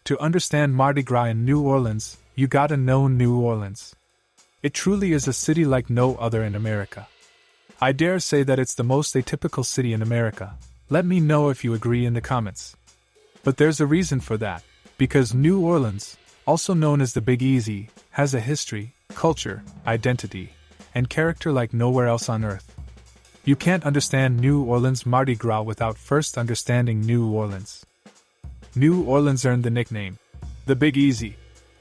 To understand Mardi Gras in New Orleans, you gotta know New Orleans. It truly is a city like no other in America. I dare say that it's the most atypical city in America. Let me know if you agree in the comments. But there's a reason for that, because New Orleans, also known as the Big Easy, has a history, culture, identity, and character like nowhere else on earth. You can't understand New Orleans Mardi Gras without first understanding New Orleans. New Orleans earned the nickname, the Big Easy,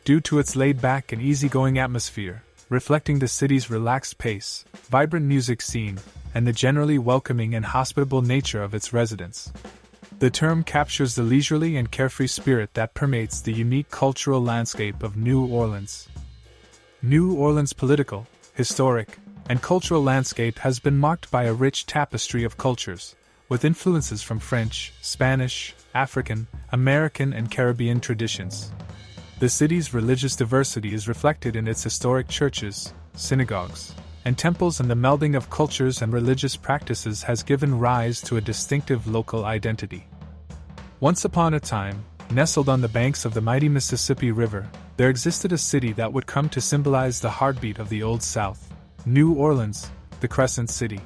due to its laid-back and easygoing atmosphere, reflecting the city's relaxed pace, vibrant music scene, and the generally welcoming and hospitable nature of its residents. The term captures the leisurely and carefree spirit that permeates the unique cultural landscape of New Orleans. New Orleans' political, historic, and cultural landscape has been marked by a rich tapestry of cultures, with influences from French, Spanish, African, American, and Caribbean traditions. The city's religious diversity is reflected in its historic churches, synagogues, and temples, and the melding of cultures and religious practices has given rise to a distinctive local identity. Once upon a time, nestled on the banks of the mighty Mississippi River, there existed a city that would come to symbolize the heartbeat of the Old South, New Orleans, the Crescent City.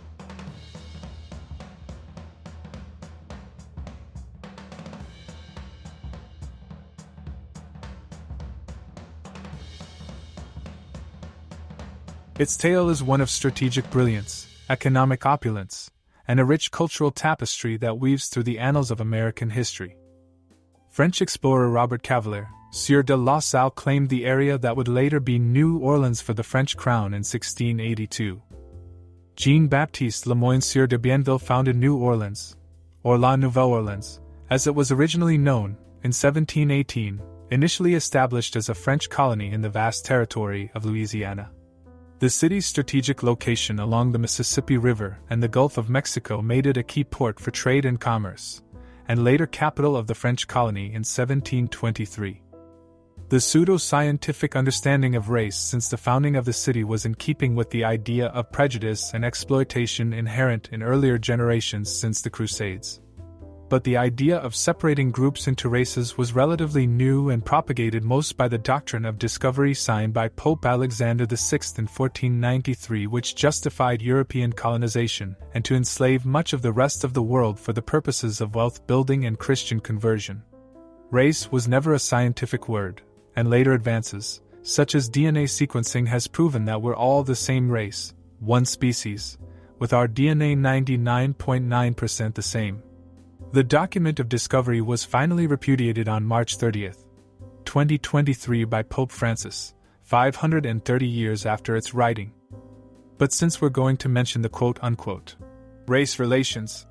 Its tale is one of strategic brilliance, economic opulence, and a rich cultural tapestry that weaves through the annals of American history. French explorer Robert Cavelier, Sieur de La Salle, claimed the area that would later be New Orleans for the French crown in 1682. Jean-Baptiste Lemoyne Sieur de Bienville founded New Orleans, or La Nouvelle Orleans, as it was originally known, in 1718, initially established as a French colony in the vast territory of Louisiana. The city's strategic location along the Mississippi River and the Gulf of Mexico made it a key port for trade and commerce, and later capital of the French colony in 1723. The pseudo-scientific understanding of race since the founding of the city was in keeping with the idea of prejudice and exploitation inherent in earlier generations since the Crusades. But the idea of separating groups into races was relatively new and propagated most by the doctrine of discovery signed by Pope Alexander VI in 1493, which justified European colonization and to enslave much of the rest of the world for the purposes of wealth building and Christian conversion. Race was never a scientific word, and later advances, such as DNA sequencing, has proven that we're all the same race, one species, with our DNA 99.9% the same. The document of discovery was finally repudiated on March 30, 2023 by Pope Francis, 530 years after its writing. But since we're going to mention the quote-unquote race relations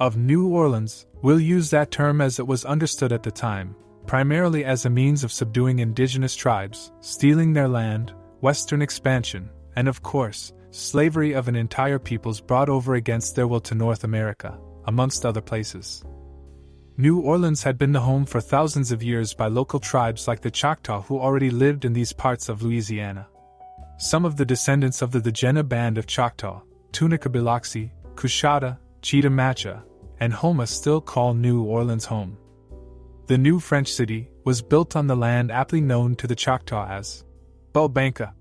of New Orleans, we'll use that term as it was understood at the time, primarily as a means of subduing indigenous tribes, stealing their land, western expansion, and of course, slavery of an entire peoples brought over against their will to North America, amongst other places. New Orleans had been the home for thousands of years by local tribes like the Choctaw who already lived in these parts of Louisiana. Some of the descendants of the Dejena band of Choctaw, Tunica Biloxi, Coushatta, Cheetah-Matcha, and Homa still call New Orleans home. The new French city was built on the land aptly known to the Choctaw as Bulbanka,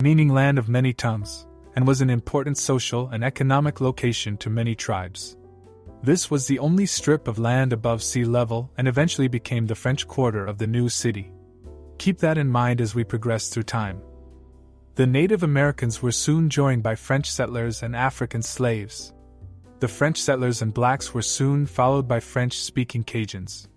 meaning land of many tongues, and was an important social and economic location to many tribes. This was the only strip of land above sea level and eventually became the French quarter of the new city. Keep that in mind as we progress through time. The Native Americans were soon joined by French settlers and African slaves. The French settlers and blacks were soon followed by French-speaking Cajuns.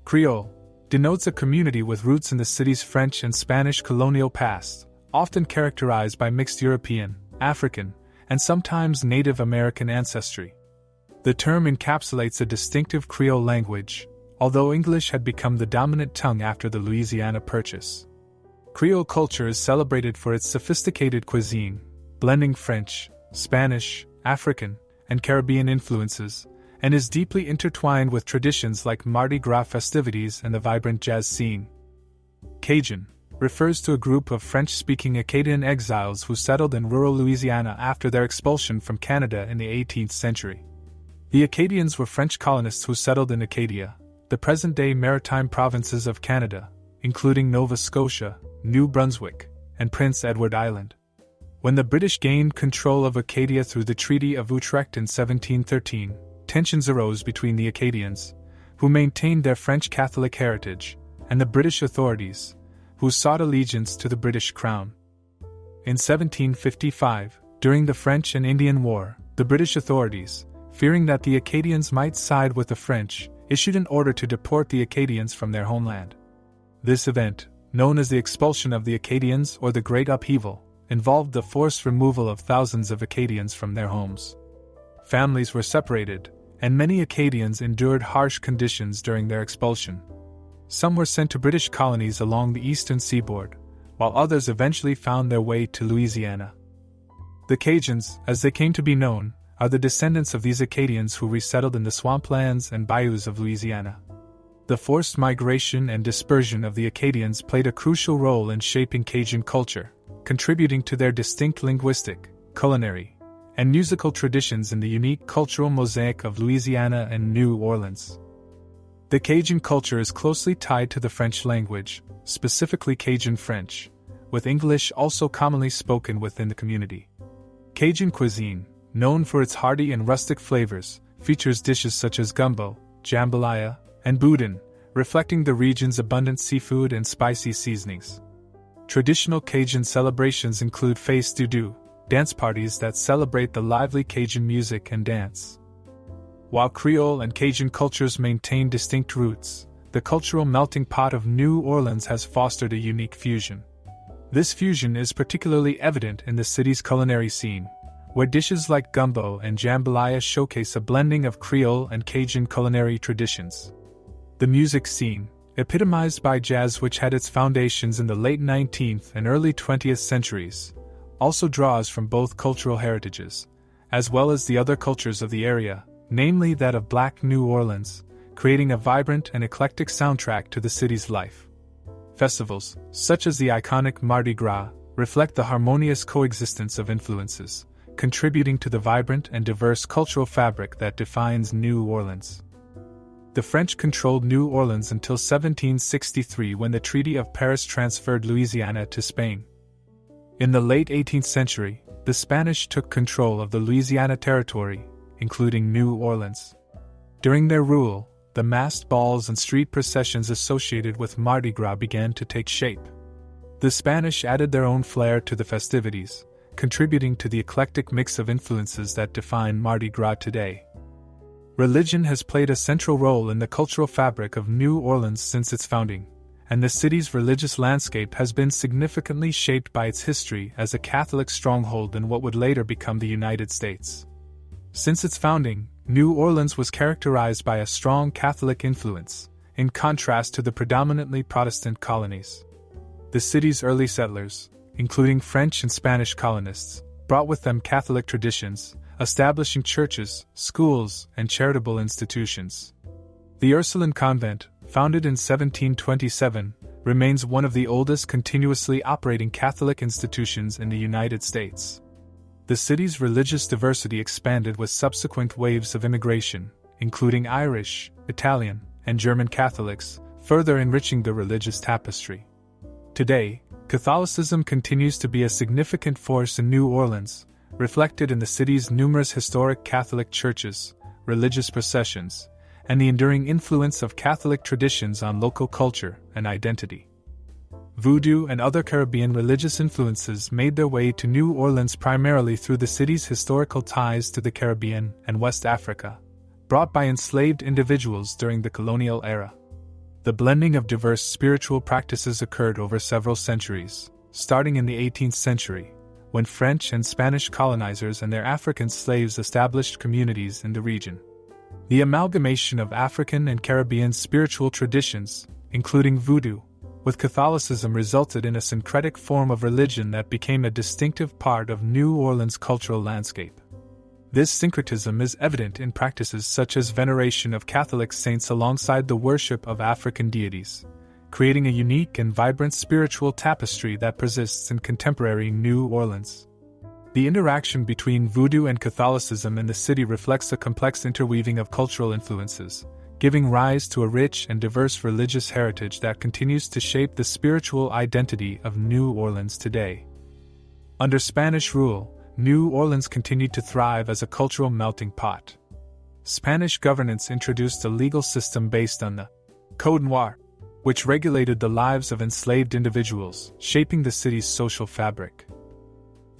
Creole denotes a community with roots in the city's French and Spanish colonial past, often characterized by mixed European, African, and sometimes Native American ancestry. The term encapsulates a distinctive Creole language, although English had become the dominant tongue after the Louisiana Purchase. Creole culture is celebrated for its sophisticated cuisine, blending French, Spanish, African, and Caribbean influences, and is deeply intertwined with traditions like Mardi Gras festivities and the vibrant jazz scene. Cajun refers to a group of French-speaking Acadian exiles who settled in rural Louisiana after their expulsion from Canada in the 18th century. The Acadians were French colonists who settled in Acadia, the present-day maritime provinces of Canada, including Nova Scotia, New Brunswick, and Prince Edward Island. When the British gained control of Acadia through the Treaty of Utrecht in 1713, tensions arose between the Acadians, who maintained their French Catholic heritage, and the British authorities, who sought allegiance to the British crown. In 1755, during the French and Indian War, the British authorities, fearing that the Acadians might side with the French, issued an order to deport the Acadians from their homeland. This event, known as the expulsion of the Acadians or the Great Upheaval, involved the forced removal of thousands of Acadians from their homes. Families were separated, and many Acadians endured harsh conditions during their expulsion. Some were sent to British colonies along the eastern seaboard, while others eventually found their way to Louisiana. The Cajuns, as they came to be known, are the descendants of these Acadians who resettled in the swamplands and bayous of Louisiana. The forced migration and dispersion of the Acadians played a crucial role in shaping Cajun culture, contributing to their distinct linguistic, culinary, and musical traditions in the unique cultural mosaic of Louisiana and New Orleans. The Cajun culture is closely tied to the French language, specifically Cajun French, with English also commonly spoken within the community. Cajun cuisine, known for its hearty and rustic flavors, features dishes such as gumbo, jambalaya, and boudin, reflecting the region's abundant seafood and spicy seasonings. Traditional Cajun celebrations include fêtes doudou, dance parties that celebrate the lively Cajun music and dance. While Creole and Cajun cultures maintain distinct roots, the cultural melting pot of New Orleans has fostered a unique fusion. This fusion is particularly evident in the city's culinary scene, where dishes like gumbo and jambalaya showcase a blending of Creole and Cajun culinary traditions. The music scene, epitomized by jazz which had its foundations in the late 19th and early 20th centuries, also draws from both cultural heritages, as well as the other cultures of the area, namely that of Black New Orleans, creating a vibrant and eclectic soundtrack to the city's life. Festivals, such as the iconic Mardi Gras, reflect the harmonious coexistence of influences, contributing to the vibrant and diverse cultural fabric that defines New Orleans. The French controlled New Orleans until 1763 when the Treaty of Paris transferred Louisiana to Spain. In the late 18th century, the Spanish took control of the Louisiana Territory, including New Orleans. During their rule, the masked balls and street processions associated with Mardi Gras began to take shape. The Spanish added their own flair to the festivities, contributing to the eclectic mix of influences that define Mardi Gras today. Religion has played a central role in the cultural fabric of New Orleans since its founding, and the city's religious landscape has been significantly shaped by its history as a Catholic stronghold in what would later become the United States. Since its founding, New Orleans was characterized by a strong Catholic influence, in contrast to the predominantly Protestant colonies. The city's early settlers, including French and Spanish colonists, brought with them Catholic traditions, establishing churches, schools, and charitable institutions. The Ursuline Convent, founded in 1727, remains one of the oldest continuously operating Catholic institutions in the United States. The city's religious diversity expanded with subsequent waves of immigration, including Irish, Italian, and German Catholics, further enriching the religious tapestry. Today, Catholicism continues to be a significant force in New Orleans, reflected in the city's numerous historic Catholic churches, religious processions, and the enduring influence of Catholic traditions on local culture and identity. Voodoo and other Caribbean religious influences made their way to New Orleans primarily through the city's historical ties to the Caribbean and West Africa, brought by enslaved individuals during the colonial era. The blending of diverse spiritual practices occurred over several centuries, starting in the 18th century, when French and Spanish colonizers and their African slaves established communities in the region. The amalgamation of African and Caribbean spiritual traditions, including voodoo, with Catholicism resulted in a syncretic form of religion that became a distinctive part of New Orleans' cultural landscape. This syncretism is evident in practices such as veneration of Catholic saints alongside the worship of African deities, creating a unique and vibrant spiritual tapestry that persists in contemporary New Orleans. The interaction between voodoo and Catholicism in the city reflects a complex interweaving of cultural influences, giving rise to a rich and diverse religious heritage that continues to shape the spiritual identity of New Orleans today. Under Spanish rule, New Orleans continued to thrive as a cultural melting pot. Spanish governance introduced a legal system based on the Code Noir, which regulated the lives of enslaved individuals, shaping the city's social fabric.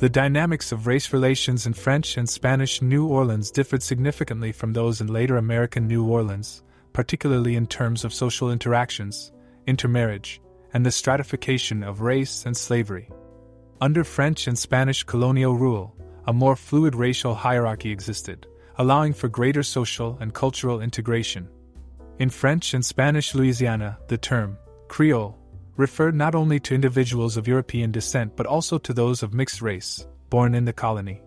The dynamics of race relations in French and Spanish New Orleans differed significantly from those in later American New Orleans, particularly in terms of social interactions, intermarriage, and the stratification of race and slavery. Under French and Spanish colonial rule, a more fluid racial hierarchy existed, allowing for greater social and cultural integration. In French and Spanish Louisiana, the term Creole referred not only to individuals of European descent but also to those of mixed race, born in the colony.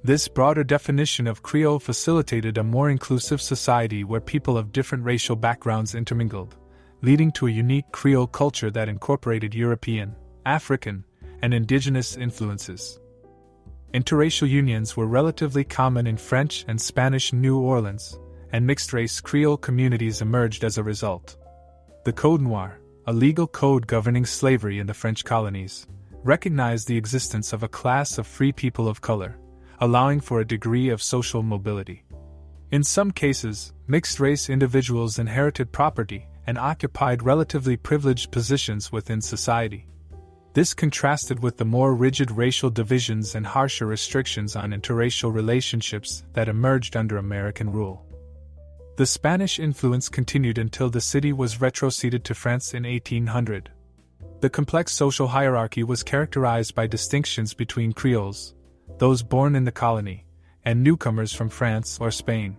This broader definition of Creole facilitated a more inclusive society where people of different racial backgrounds intermingled, leading to a unique Creole culture that incorporated European, African, and indigenous influences. Interracial unions were relatively common in French and Spanish New Orleans, and mixed-race Creole communities emerged as a result. The Code Noir, a legal code governing slavery in the French colonies, recognized the existence of a class of free people of color, allowing for a degree of social mobility. In some cases, mixed-race individuals inherited property and occupied relatively privileged positions within society. This contrasted with the more rigid racial divisions and harsher restrictions on interracial relationships that emerged under American rule. The Spanish influence continued until the city was retroceded to France in 1800. The complex social hierarchy was characterized by distinctions between Creoles, those born in the colony, and newcomers from France or Spain.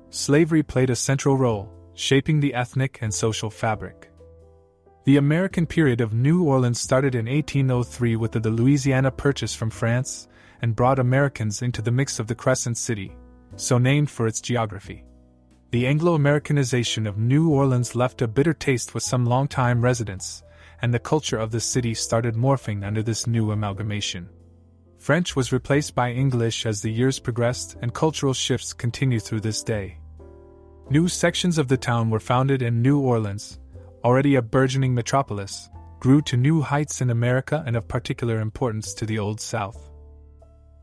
Slavery played a central role, shaping the ethnic and social fabric. The American period of New Orleans started in 1803 with the Louisiana Purchase from France and brought Americans into the mix of the Crescent City, so named for its geography. The Anglo-Americanization of New Orleans left a bitter taste with some longtime residents, and the culture of the city started morphing under this new amalgamation. French was replaced by English as the years progressed, and cultural shifts continue through this day. New sections of the town were founded, and New Orleans, already a burgeoning metropolis, grew to new heights in America and of particular importance to the Old South.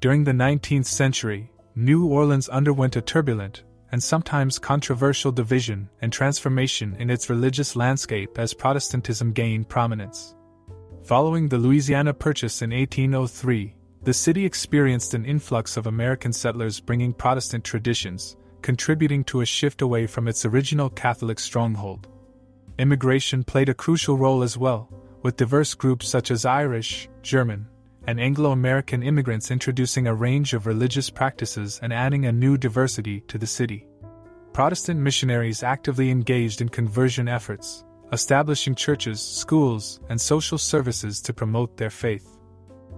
During the 19th century, New Orleans underwent a turbulent and sometimes controversial division and transformation in its religious landscape as Protestantism gained prominence. Following the Louisiana Purchase in 1803, the city experienced an influx of American settlers bringing Protestant traditions, contributing to a shift away from its original Catholic stronghold. Immigration played a crucial role as well, with diverse groups such as Irish, German, and Anglo-American immigrants introducing a range of religious practices and adding a new diversity to the city. Protestant missionaries actively engaged in conversion efforts, establishing churches, schools, and social services to promote their faith.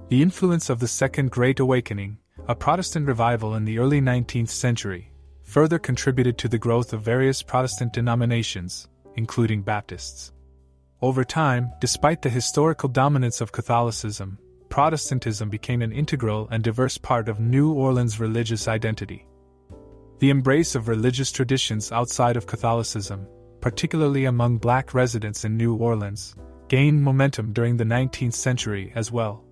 The influence of the Second Great Awakening, a Protestant revival in the early 19th century, further contributed to the growth of various Protestant denominations, including Baptists. Over time, despite the historical dominance of Catholicism, Protestantism became an integral and diverse part of New Orleans' religious identity. The embrace of religious traditions outside of Catholicism, particularly among Black residents in New Orleans, gained momentum during the 19th century as well.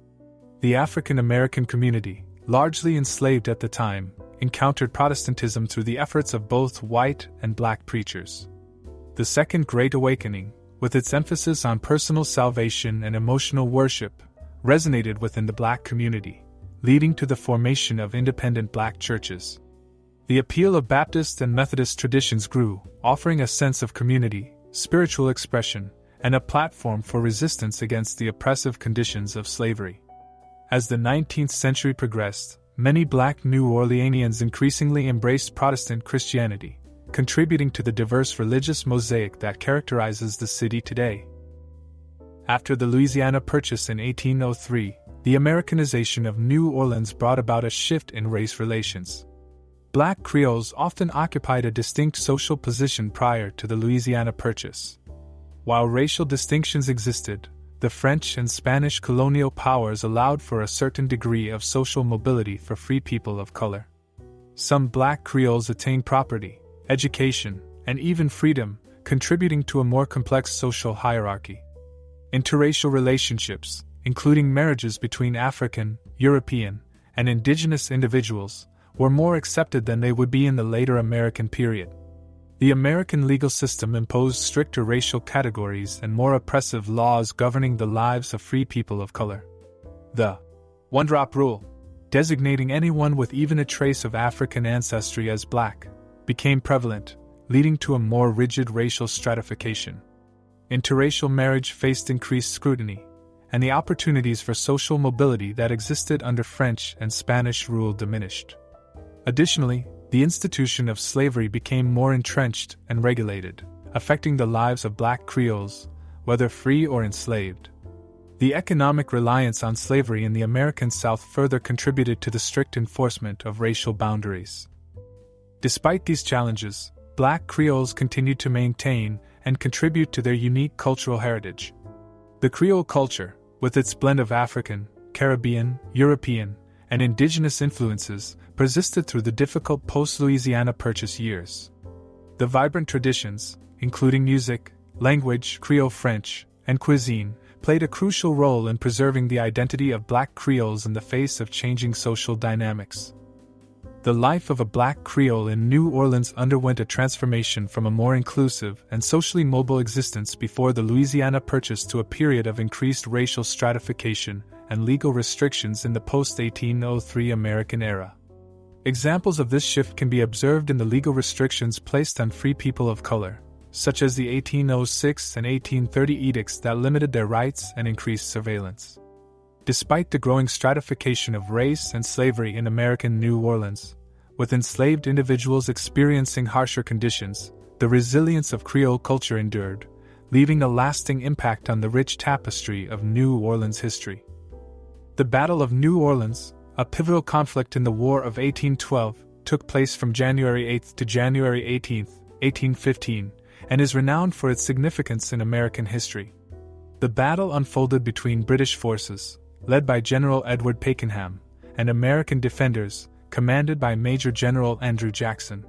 The African American community, largely enslaved at the time, encountered Protestantism through the efforts of both white and Black preachers. The Second Great Awakening, with its emphasis on personal salvation and emotional worship, resonated within the Black community, leading to the formation of independent Black churches. The appeal of Baptist and Methodist traditions grew, offering a sense of community, spiritual expression, and a platform for resistance against the oppressive conditions of slavery. As the 19th century progressed, many Black New Orleanians increasingly embraced Protestant Christianity, contributing to the diverse religious mosaic that characterizes the city today. After the Louisiana Purchase in 1803, the Americanization of New Orleans brought about a shift in race relations. Black Creoles often occupied a distinct social position prior to the Louisiana Purchase. While racial distinctions existed, the French and Spanish colonial powers allowed for a certain degree of social mobility for free people of color. Some Black Creoles attained property, education, and even freedom, contributing to a more complex social hierarchy. Interracial relationships, including marriages between African, European, and indigenous individuals, were more accepted than they would be in the later American period. The American legal system imposed stricter racial categories and more oppressive laws governing the lives of free people of color. The one-drop rule, designating anyone with even a trace of African ancestry as black, became prevalent, leading to a more rigid racial stratification. Interracial marriage faced increased scrutiny, and the opportunities for social mobility that existed under French and Spanish rule diminished. Additionally, the institution of slavery became more entrenched and regulated, affecting the lives of black Creoles, whether free or enslaved. The economic reliance on slavery in the American South further contributed to the strict enforcement of racial boundaries. Despite these challenges, black Creoles continued to maintain and contribute to their unique cultural heritage. The Creole culture, with its blend of African, Caribbean, European, and indigenous influences, persisted through the difficult post-Louisiana Purchase years. The vibrant traditions, including music, language, Creole French, and cuisine, played a crucial role in preserving the identity of black Creoles in the face of changing social dynamics. The life of a black Creole in New Orleans underwent a transformation from a more inclusive and socially mobile existence before the Louisiana Purchase to a period of increased racial stratification and legal restrictions in the post-1803 American era. Examples of this shift can be observed in the legal restrictions placed on free people of color, such as the 1806 and 1830 edicts that limited their rights and increased surveillance. Despite the growing stratification of race and slavery in American New Orleans, with enslaved individuals experiencing harsher conditions, the resilience of Creole culture endured, leaving a lasting impact on the rich tapestry of New Orleans history. The Battle of New Orleans, a pivotal conflict in the War of 1812, took place from January 8 to January 18, 1815, and is renowned for its significance in American history. The battle unfolded between British forces, led by General Edward Pakenham, and American defenders, commanded by Major General Andrew Jackson.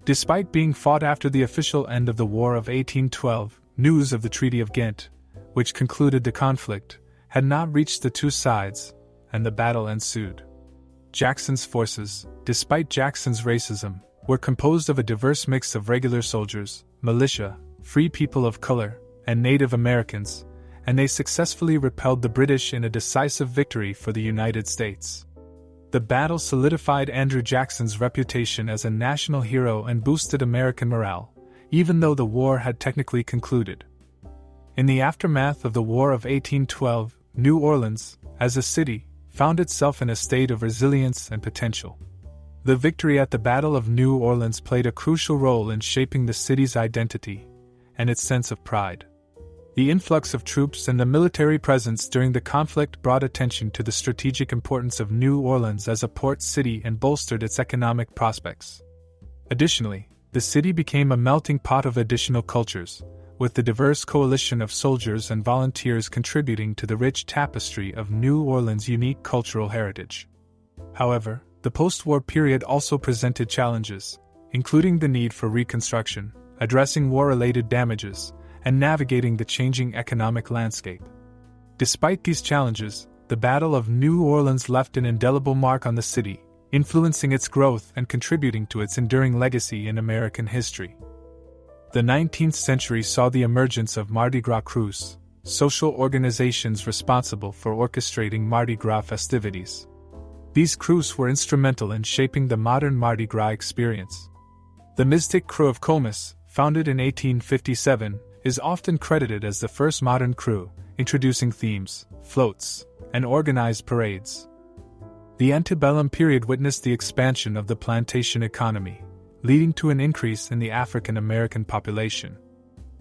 Despite being fought after the official end of the War of 1812, news of the Treaty of Ghent, which concluded the conflict, had not reached the two sides, and the battle ensued. Jackson's forces, despite Jackson's racism, were composed of a diverse mix of regular soldiers, militia, free people of color, and Native Americans, and they successfully repelled the British in a decisive victory for the United States. The battle solidified Andrew Jackson's reputation as a national hero and boosted American morale, even though the war had technically concluded. In the aftermath of the War of 1812, New Orleans, as a city, found itself in a state of resilience and potential. The victory at the Battle of New Orleans played a crucial role in shaping the city's identity and its sense of pride. The influx of troops and the military presence during the conflict brought attention to the strategic importance of New Orleans as a port city and bolstered its economic prospects. Additionally, the city became a melting pot of additional cultures, with the diverse coalition of soldiers and volunteers contributing to the rich tapestry of New Orleans' unique cultural heritage. However, the post-war period also presented challenges, including the need for reconstruction, addressing war-related damages, and navigating the changing economic landscape. Despite these challenges, the Battle of New Orleans left an indelible mark on the city, influencing its growth and contributing to its enduring legacy in American history. The 19th century saw the emergence of Mardi Gras crews, social organizations responsible for orchestrating Mardi Gras festivities. These crews were instrumental in shaping the modern Mardi Gras experience. The Mystic Krewe of Comus, founded in 1857, is often credited as the first modern crew, introducing themes, floats, and organized parades. The antebellum period witnessed the expansion of the plantation economy, leading to an increase in the African American population.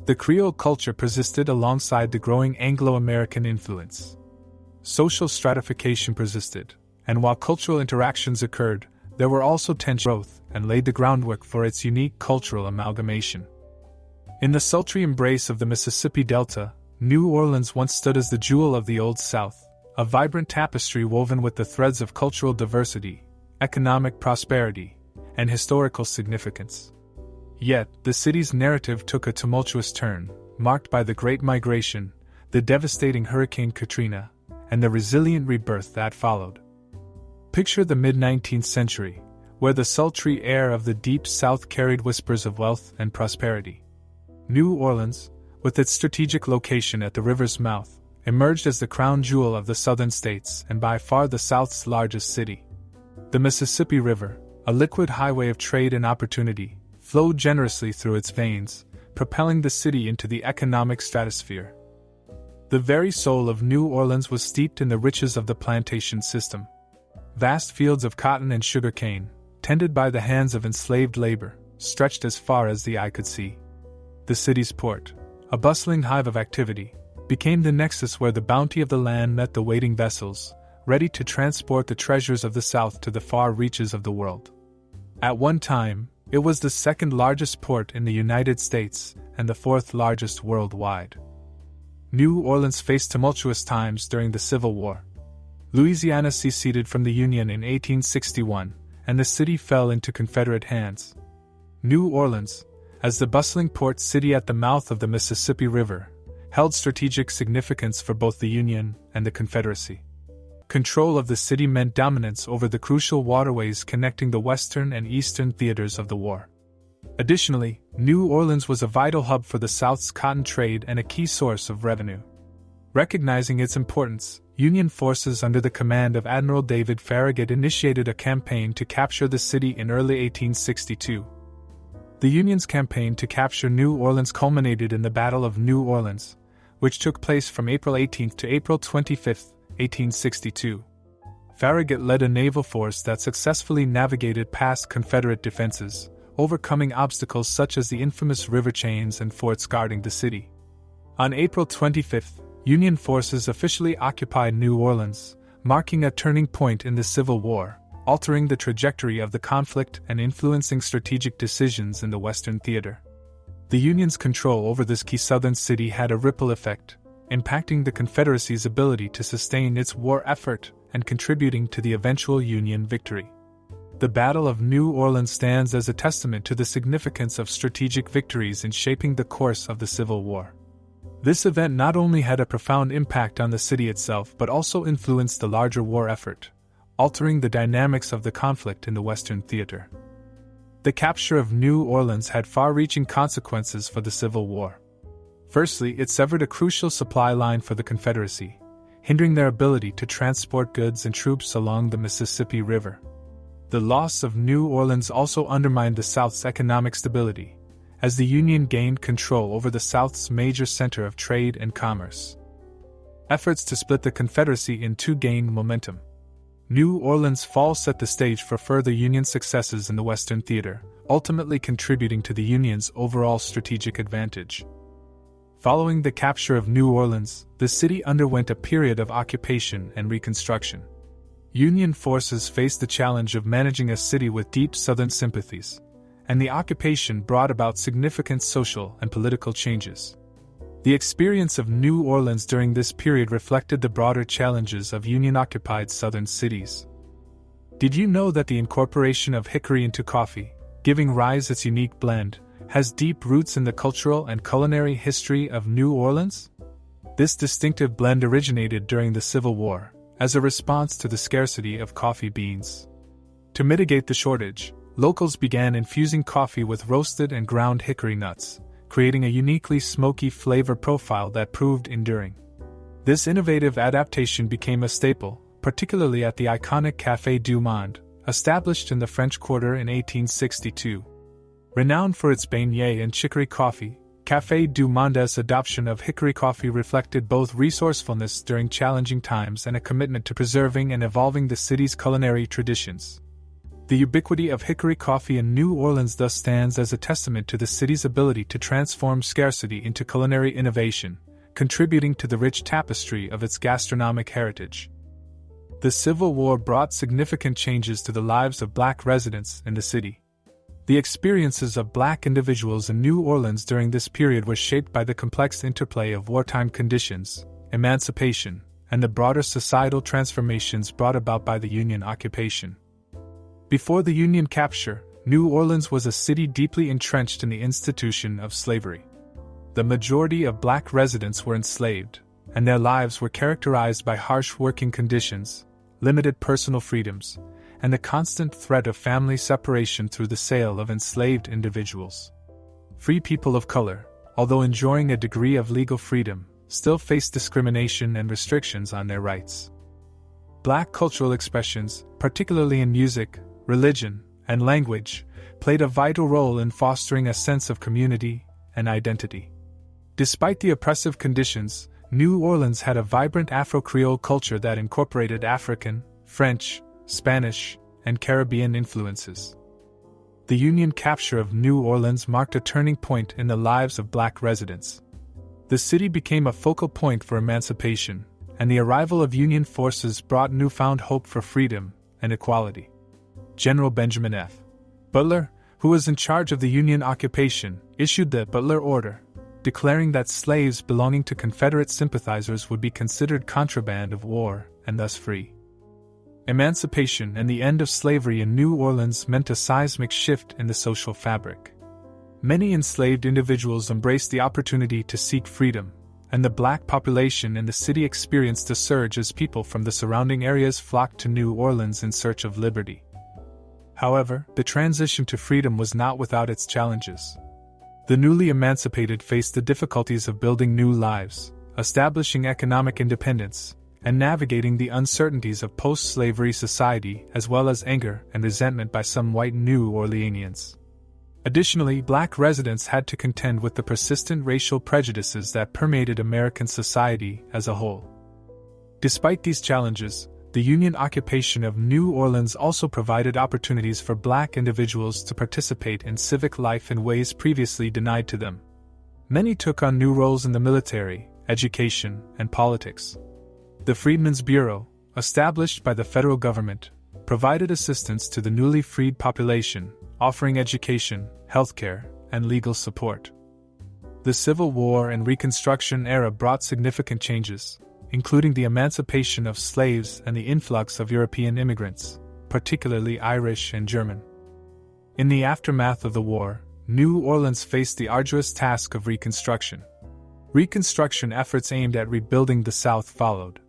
The Creole culture persisted alongside the growing Anglo-American influence. Social stratification persisted, and while cultural interactions occurred, there were also tension growth and laid the groundwork for its unique cultural amalgamation. In the sultry embrace of the Mississippi Delta, New Orleans once stood as the jewel of the Old South, a vibrant tapestry woven with the threads of cultural diversity, economic prosperity, and historical significance. Yet, the city's narrative took a tumultuous turn, marked by the Great Migration, the devastating Hurricane Katrina, and the resilient rebirth that followed. Picture the mid-19th century, where the sultry air of the deep South carried whispers of wealth and prosperity. New Orleans, with its strategic location at the river's mouth, emerged as the crown jewel of the southern states and by far the South's largest city. The Mississippi River, a liquid highway of trade and opportunity, flowed generously through its veins, propelling the city into the economic stratosphere. The very soul of New Orleans was steeped in the riches of the plantation system. Vast fields of cotton and sugar cane, tended by the hands of enslaved labor, stretched as far as the eye could see. The city's port, a bustling hive of activity, became the nexus where the bounty of the land met the waiting vessels, ready to transport the treasures of the South to the far reaches of the world. At one time, it was the second largest port in the United States and the fourth largest worldwide. New Orleans faced tumultuous times during the Civil War. Louisiana seceded from the Union in 1861, and the city fell into Confederate hands. New Orleans, as the bustling port city at the mouth of the Mississippi River, held strategic significance for both the Union and the Confederacy. Control of the city meant dominance over the crucial waterways connecting the western and eastern theaters of the war. Additionally, New Orleans was a vital hub for the South's cotton trade and a key source of revenue. Recognizing its importance, Union forces under the command of Admiral David Farragut initiated a campaign to capture the city in early 1862. The Union's campaign to capture New Orleans culminated in the Battle of New Orleans, which took place from April 18 to April 25, 1862. Farragut led a naval force that successfully navigated past Confederate defenses, overcoming obstacles such as the infamous river chains and forts guarding the city. On April 25, Union forces officially occupied New Orleans, marking a turning point in the Civil War, altering the trajectory of the conflict and influencing strategic decisions in the Western theater. The Union's control over this key southern city had a ripple effect, impacting the Confederacy's ability to sustain its war effort and contributing to the eventual Union victory. The Battle of New Orleans stands as a testament to the significance of strategic victories in shaping the course of the Civil War. This event not only had a profound impact on the city itself but also influenced the larger war effort, altering the dynamics of the conflict in the Western theater. The capture of New Orleans had far-reaching consequences for the Civil War. Firstly, it severed a crucial supply line for the Confederacy, hindering their ability to transport goods and troops along the Mississippi River. The loss of New Orleans also undermined the South's economic stability, as the Union gained control over the South's major center of trade and commerce. Efforts to split the Confederacy in two gained momentum. New Orleans' fall set the stage for further Union successes in the Western theater, ultimately contributing to the Union's overall strategic advantage. Following the capture of New Orleans, the city underwent a period of occupation and reconstruction. Union forces faced the challenge of managing a city with deep Southern sympathies, and the occupation brought about significant social and political changes. The experience of New Orleans during this period reflected the broader challenges of Union-occupied Southern cities. Did you know that the incorporation of hickory into coffee, giving rise its unique blend, has deep roots in the cultural and culinary history of New Orleans? This distinctive blend originated during the Civil War, as a response to the scarcity of coffee beans. To mitigate the shortage, locals began infusing coffee with roasted and ground hickory nuts, creating a uniquely smoky flavor profile that proved enduring. This innovative adaptation became a staple, particularly at the iconic Café du Monde, established in the French Quarter in 1862. Renowned for its beignet and chicory coffee, Café du Monde's adoption of hickory coffee reflected both resourcefulness during challenging times and a commitment to preserving and evolving the city's culinary traditions. The ubiquity of hickory coffee in New Orleans thus stands as a testament to the city's ability to transform scarcity into culinary innovation, contributing to the rich tapestry of its gastronomic heritage. The Civil War brought significant changes to the lives of Black residents in the city. The experiences of Black individuals in New Orleans during this period were shaped by the complex interplay of wartime conditions, emancipation, and the broader societal transformations brought about by the Union occupation. Before the Union capture, New Orleans was a city deeply entrenched in the institution of slavery. The majority of black residents were enslaved, and their lives were characterized by harsh working conditions, limited personal freedoms, and the constant threat of family separation through the sale of enslaved individuals. Free people of color, although enjoying a degree of legal freedom, still faced discrimination and restrictions on their rights. Black cultural expressions, particularly in music, religion, and language, played a vital role in fostering a sense of community and identity. Despite the oppressive conditions, New Orleans had a vibrant Afro-Creole culture that incorporated African, French, Spanish, and Caribbean influences. The Union capture of New Orleans marked a turning point in the lives of black residents. The city became a focal point for emancipation, and the arrival of Union forces brought newfound hope for freedom and equality. General Benjamin F. Butler, who was in charge of the Union occupation, issued the Butler Order, declaring that slaves belonging to Confederate sympathizers would be considered contraband of war and thus free. Emancipation and the end of slavery in New Orleans meant a seismic shift in the social fabric. Many enslaved individuals embraced the opportunity to seek freedom, and the black population in the city experienced a surge as people from the surrounding areas flocked to New Orleans in search of liberty. However, the transition to freedom was not without its challenges. The newly emancipated faced the difficulties of building new lives, establishing economic independence, and navigating the uncertainties of post-slavery society, as well as anger and resentment by some white New Orleanians. Additionally, black residents had to contend with the persistent racial prejudices that permeated American society as a whole. Despite these challenges, the Union occupation of New Orleans also provided opportunities for black individuals to participate in civic life in ways previously denied to them. Many took on new roles in the military, education, and politics. The Freedmen's Bureau, established by the federal government, provided assistance to the newly freed population, offering education, healthcare, and legal support. The Civil War and Reconstruction era brought significant changes, including the emancipation of slaves and the influx of European immigrants, particularly Irish and German. In the aftermath of the war, New Orleans faced the arduous task of reconstruction. Reconstruction efforts aimed at rebuilding the South followed.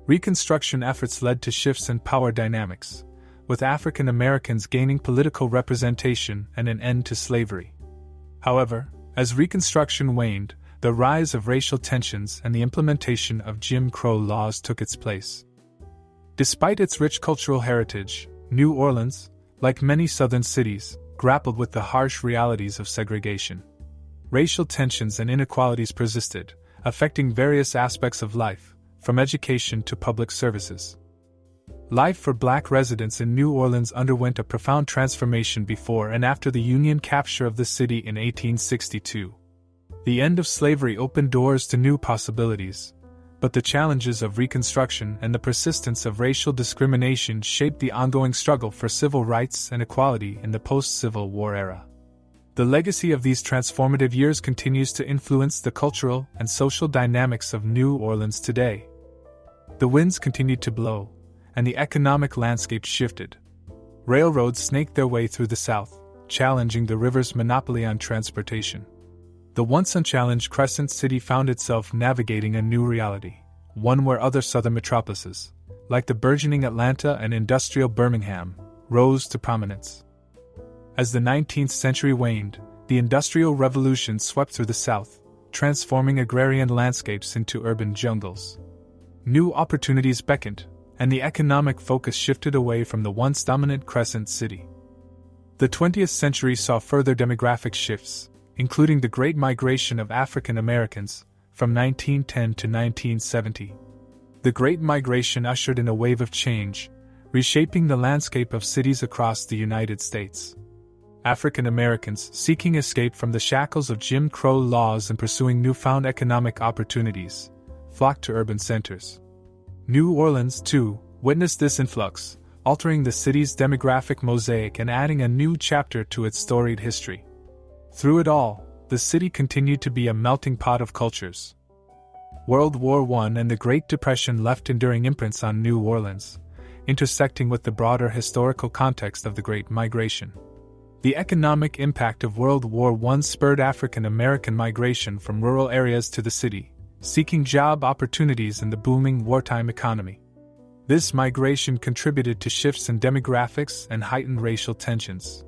Reconstruction efforts led to shifts in power dynamics, with African Americans gaining political representation and an end to slavery. However, as Reconstruction waned, the rise of racial tensions and the implementation of Jim Crow laws took its place. Despite its rich cultural heritage, New Orleans, like many southern cities, grappled with the harsh realities of segregation. Racial tensions and inequalities persisted, affecting various aspects of life, from education to public services. Life for black residents in New Orleans underwent a profound transformation before and after the Union capture of the city in 1862. The end of slavery opened doors to new possibilities, but the challenges of Reconstruction and the persistence of racial discrimination shaped the ongoing struggle for civil rights and equality in the post-Civil War era. The legacy of these transformative years continues to influence the cultural and social dynamics of New Orleans today. The winds continued to blow, and the economic landscape shifted. Railroads snaked their way through the South, challenging the river's monopoly on transportation. The once unchallenged Crescent City found itself navigating a new reality, one where other southern metropolises, like the burgeoning Atlanta and industrial Birmingham, rose to prominence. As the 19th century waned, the Industrial Revolution swept through the South, transforming agrarian landscapes into urban jungles. New opportunities beckoned, and the economic focus shifted away from the once dominant Crescent City. The 20th century saw further demographic shifts, including the Great Migration of African Americans, from 1910 to 1970. The Great Migration ushered in a wave of change, reshaping the landscape of cities across the United States. African Americans, seeking escape from the shackles of Jim Crow laws and pursuing newfound economic opportunities, flocked to urban centers. New Orleans, too, witnessed this influx, altering the city's demographic mosaic and adding a new chapter to its storied history. Through it all, the city continued to be a melting pot of cultures. World War I and the Great Depression left enduring imprints on New Orleans, intersecting with the broader historical context of the Great Migration. The economic impact of World War I spurred African American migration from rural areas to the city, seeking job opportunities in the booming wartime economy. This migration contributed to shifts in demographics and heightened racial tensions.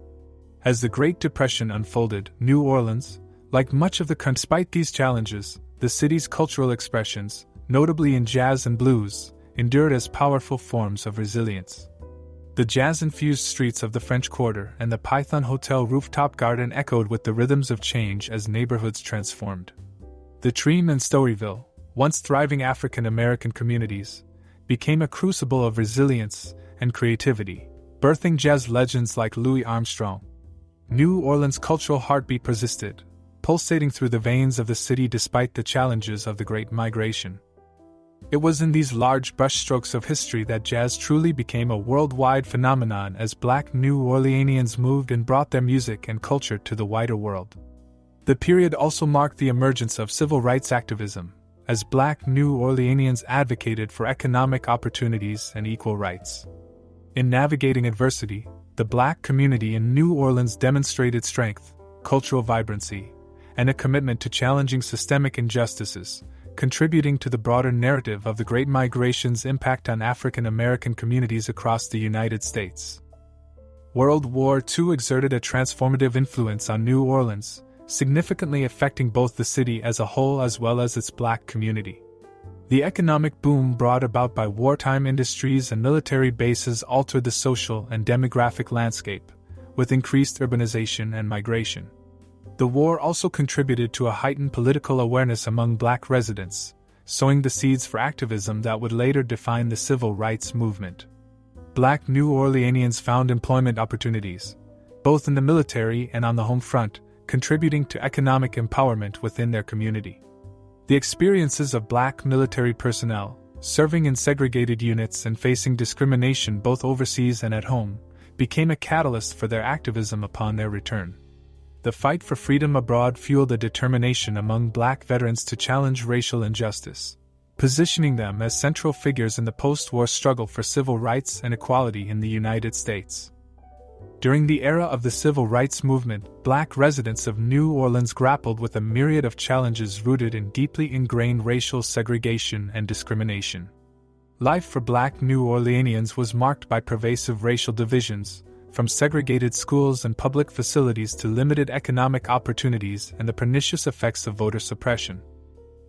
As the Great Depression unfolded, New Orleans, like much of the country, despite these challenges, the city's cultural expressions, notably in jazz and blues, endured as powerful forms of resilience. The jazz-infused streets of the French Quarter and the Python Hotel rooftop garden echoed with the rhythms of change as neighborhoods transformed. The Treem and Storyville, once thriving African American communities, became a crucible of resilience and creativity, birthing jazz legends like Louis Armstrong. New Orleans' cultural heartbeat persisted, pulsating through the veins of the city despite the challenges of the Great Migration. It was in these large brushstrokes of history that jazz truly became a worldwide phenomenon as Black New Orleanians moved and brought their music and culture to the wider world. The period also marked the emergence of civil rights activism, as Black New Orleanians advocated for economic opportunities and equal rights. In navigating adversity, the Black community in New Orleans demonstrated strength, cultural vibrancy, and a commitment to challenging systemic injustices, contributing to the broader narrative of the Great Migration's impact on African American communities across the United States. World War II exerted a transformative influence on New Orleans, significantly affecting both the city as a whole as well as its Black community. The economic boom brought about by wartime industries and military bases altered the social and demographic landscape, with increased urbanization and migration. The war also contributed to a heightened political awareness among Black residents, sowing the seeds for activism that would later define the civil rights movement. Black New Orleanians found employment opportunities, both in the military and on the home front, contributing to economic empowerment within their community. The experiences of Black military personnel, serving in segregated units and facing discrimination both overseas and at home, became a catalyst for their activism upon their return. The fight for freedom abroad fueled a determination among Black veterans to challenge racial injustice, positioning them as central figures in the post-war struggle for civil rights and equality in the United States. During the era of the civil rights movement, Black residents of New Orleans grappled with a myriad of challenges rooted in deeply ingrained racial segregation and discrimination. Life for Black New Orleanians was marked by pervasive racial divisions, from segregated schools and public facilities to limited economic opportunities and the pernicious effects of voter suppression.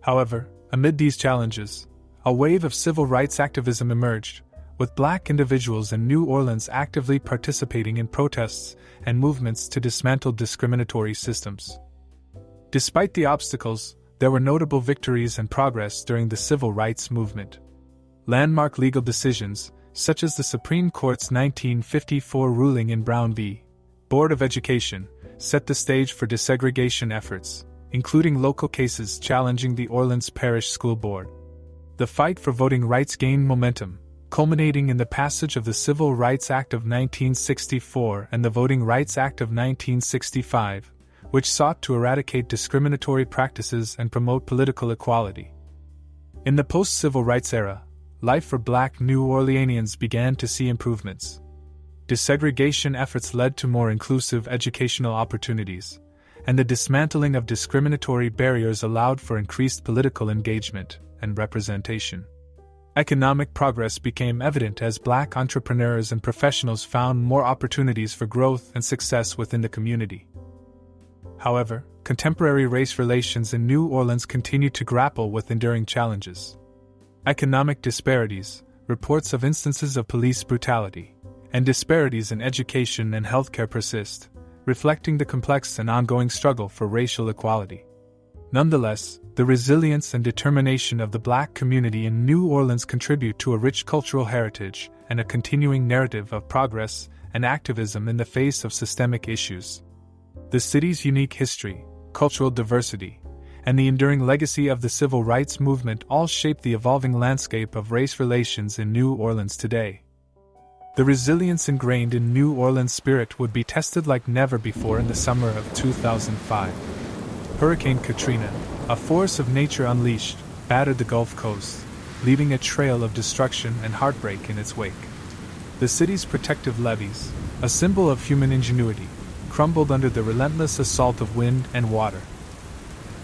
However, amid these challenges, a wave of civil rights activism emerged, with Black individuals in New Orleans actively participating in protests and movements to dismantle discriminatory systems. Despite the obstacles, there were notable victories and progress during the civil rights movement. Landmark legal decisions, such as the Supreme Court's 1954 ruling in Brown v. Board of Education, set the stage for desegregation efforts, including local cases challenging the Orleans Parish School Board. The fight for voting rights gained momentum, culminating in the passage of the Civil Rights Act of 1964 and the Voting Rights Act of 1965, which sought to eradicate discriminatory practices and promote political equality. In the post-civil rights era, life for Black New Orleanians began to see improvements. Desegregation efforts led to more inclusive educational opportunities, and the dismantling of discriminatory barriers allowed for increased political engagement and representation. Economic progress became evident as Black entrepreneurs and professionals found more opportunities for growth and success within the community. However, contemporary race relations in New Orleans continued to grapple with enduring challenges. Economic disparities, reports of instances of police brutality, and disparities in education and healthcare persist, reflecting the complex and ongoing struggle for racial equality. Nonetheless, the resilience and determination of the Black community in New Orleans contribute to a rich cultural heritage and a continuing narrative of progress and activism in the face of systemic issues. The city's unique history, cultural diversity, and the enduring legacy of the civil rights movement all shape the evolving landscape of race relations in New Orleans today. The resilience ingrained in New Orleans' spirit would be tested like never before in the summer of 2005. Hurricane Katrina, a force of nature unleashed, battered the Gulf Coast, leaving a trail of destruction and heartbreak in its wake. The city's protective levees, a symbol of human ingenuity, crumbled under the relentless assault of wind and water.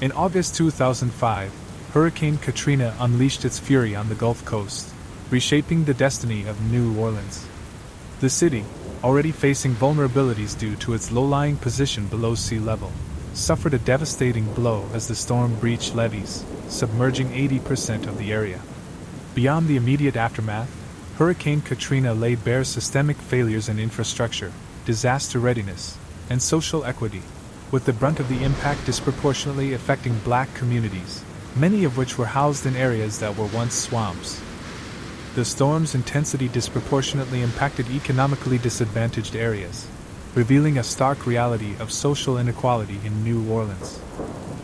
In August 2005, Hurricane Katrina unleashed its fury on the Gulf Coast, reshaping the destiny of New Orleans. The city, already facing vulnerabilities due to its low-lying position below sea level, suffered a devastating blow as the storm breached levees, submerging 80% of the area. Beyond the immediate aftermath, Hurricane Katrina laid bare systemic failures in infrastructure, disaster readiness, and social equity, with the brunt of the impact disproportionately affecting Black communities, many of which were housed in areas that were once swamps. The storm's intensity disproportionately impacted economically disadvantaged areas, revealing a stark reality of social inequality in New Orleans.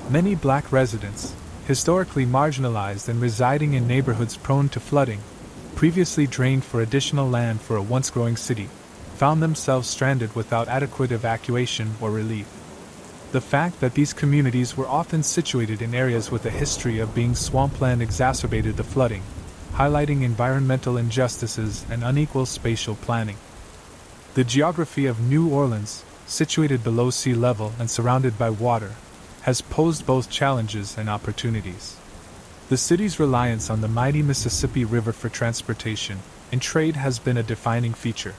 Many Black residents, historically marginalized and residing in neighborhoods prone to flooding, previously drained for additional land for a once-growing city, found themselves stranded without adequate evacuation or relief. The fact that these communities were often situated in areas with a history of being swampland exacerbated the flooding, highlighting environmental injustices and unequal spatial planning. The geography of New Orleans, situated below sea level and surrounded by water, has posed both challenges and opportunities. The city's reliance on the mighty Mississippi River for transportation and trade has been a defining feature.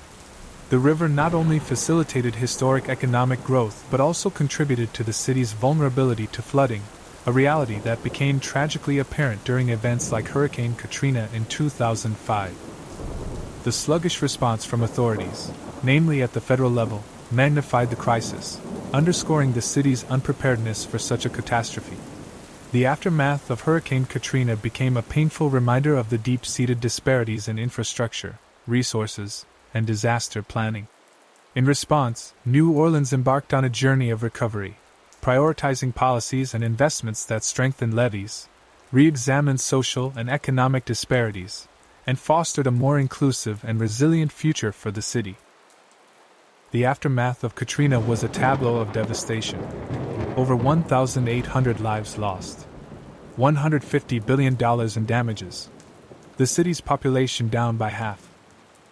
The river not only facilitated historic economic growth but also contributed to the city's vulnerability to flooding, a reality that became tragically apparent during events like Hurricane Katrina in 2005. The sluggish response from authorities, namely at the federal level, magnified the crisis, underscoring the city's unpreparedness for such a catastrophe. The aftermath of Hurricane Katrina became a painful reminder of the deep-seated disparities in infrastructure, resources, and disaster planning. In response, New Orleans embarked on a journey of recovery, prioritizing policies and investments that strengthened levees, re-examined social and economic disparities, and fostered a more inclusive and resilient future for the city. The aftermath of Katrina was a tableau of devastation. Over 1,800 lives lost. $150 billion in damages. The city's population down by half.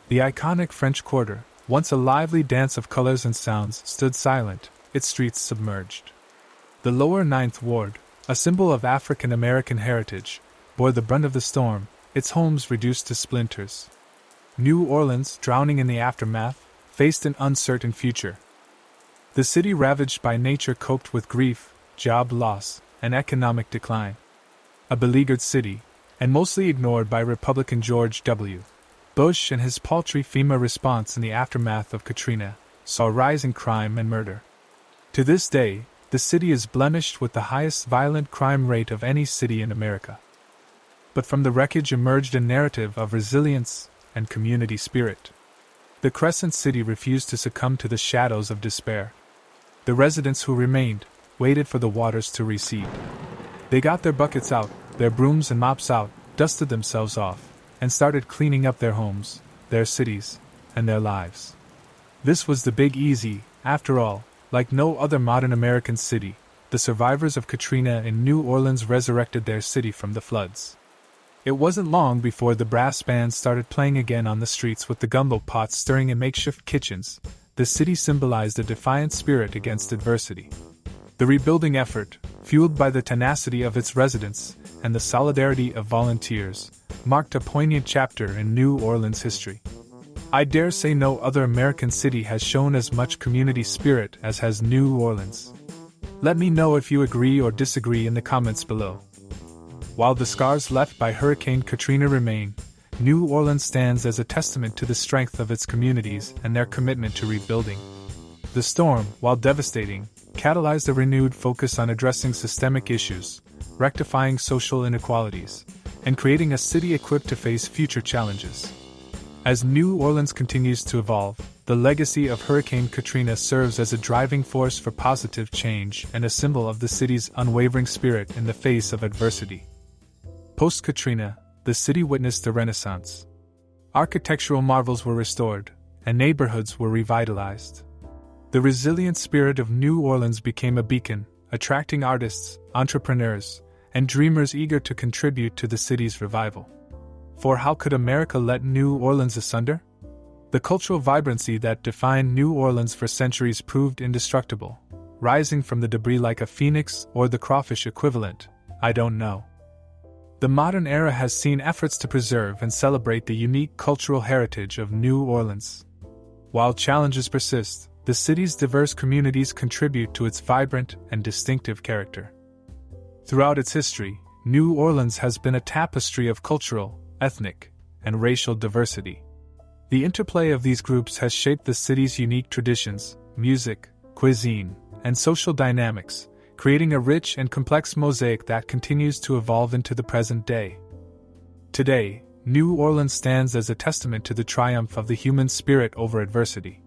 The iconic French Quarter, once a lively dance of colors and sounds, stood silent, its streets submerged. The lower Ninth Ward, a symbol of African American heritage, bore the brunt of the storm, its homes reduced to splinters. New Orleans, drowning in the aftermath, faced an uncertain future. The city ravaged by nature coped with grief, job loss, and economic decline. A beleaguered city, and mostly ignored by Republican George W. Bush and his paltry FEMA response in the aftermath of Katrina, saw a rise in crime and murder. To this day, the city is blemished with the highest violent crime rate of any city in America. But from the wreckage emerged a narrative of resilience and community spirit. The Crescent City refused to succumb to the shadows of despair. The residents who remained waited for the waters to recede. They got their buckets out, their brooms and mops out, dusted themselves off, and started cleaning up their homes, their cities, and their lives. This was the Big Easy, after all. Like no other modern American city, the survivors of Katrina in New Orleans resurrected their city from the floods. It wasn't long before the brass bands started playing again on the streets with the gumbo pots stirring in makeshift kitchens. The city symbolized a defiant spirit against adversity. The rebuilding effort, fueled by the tenacity of its residents and the solidarity of volunteers, marked a poignant chapter in New Orleans history. I dare say no other American city has shown as much community spirit as has New Orleans. Let me know if you agree or disagree in the comments below. While the scars left by Hurricane Katrina remain, New Orleans stands as a testament to the strength of its communities and their commitment to rebuilding. The storm, while devastating, catalyzed a renewed focus on addressing systemic issues, rectifying social inequalities, and creating a city equipped to face future challenges. As New Orleans continues to evolve, the legacy of Hurricane Katrina serves as a driving force for positive change and a symbol of the city's unwavering spirit in the face of adversity. Post-Katrina, the city witnessed a renaissance. Architectural marvels were restored, and neighborhoods were revitalized. The resilient spirit of New Orleans became a beacon, attracting artists, entrepreneurs, and dreamers eager to contribute to the city's revival. For how could America let New Orleans asunder? The cultural vibrancy that defined New Orleans for centuries proved indestructible, rising from the debris like a phoenix or the crawfish equivalent, I don't know. The modern era has seen efforts to preserve and celebrate the unique cultural heritage of New Orleans. While challenges persist, the city's diverse communities contribute to its vibrant and distinctive character. Throughout its history, New Orleans has been a tapestry of cultural, ethnic, and racial diversity. The interplay of these groups has shaped the city's unique traditions, music, cuisine, and social dynamics, creating a rich and complex mosaic that continues to evolve into the present day. Today, New Orleans stands as a testament to the triumph of the human spirit over adversity.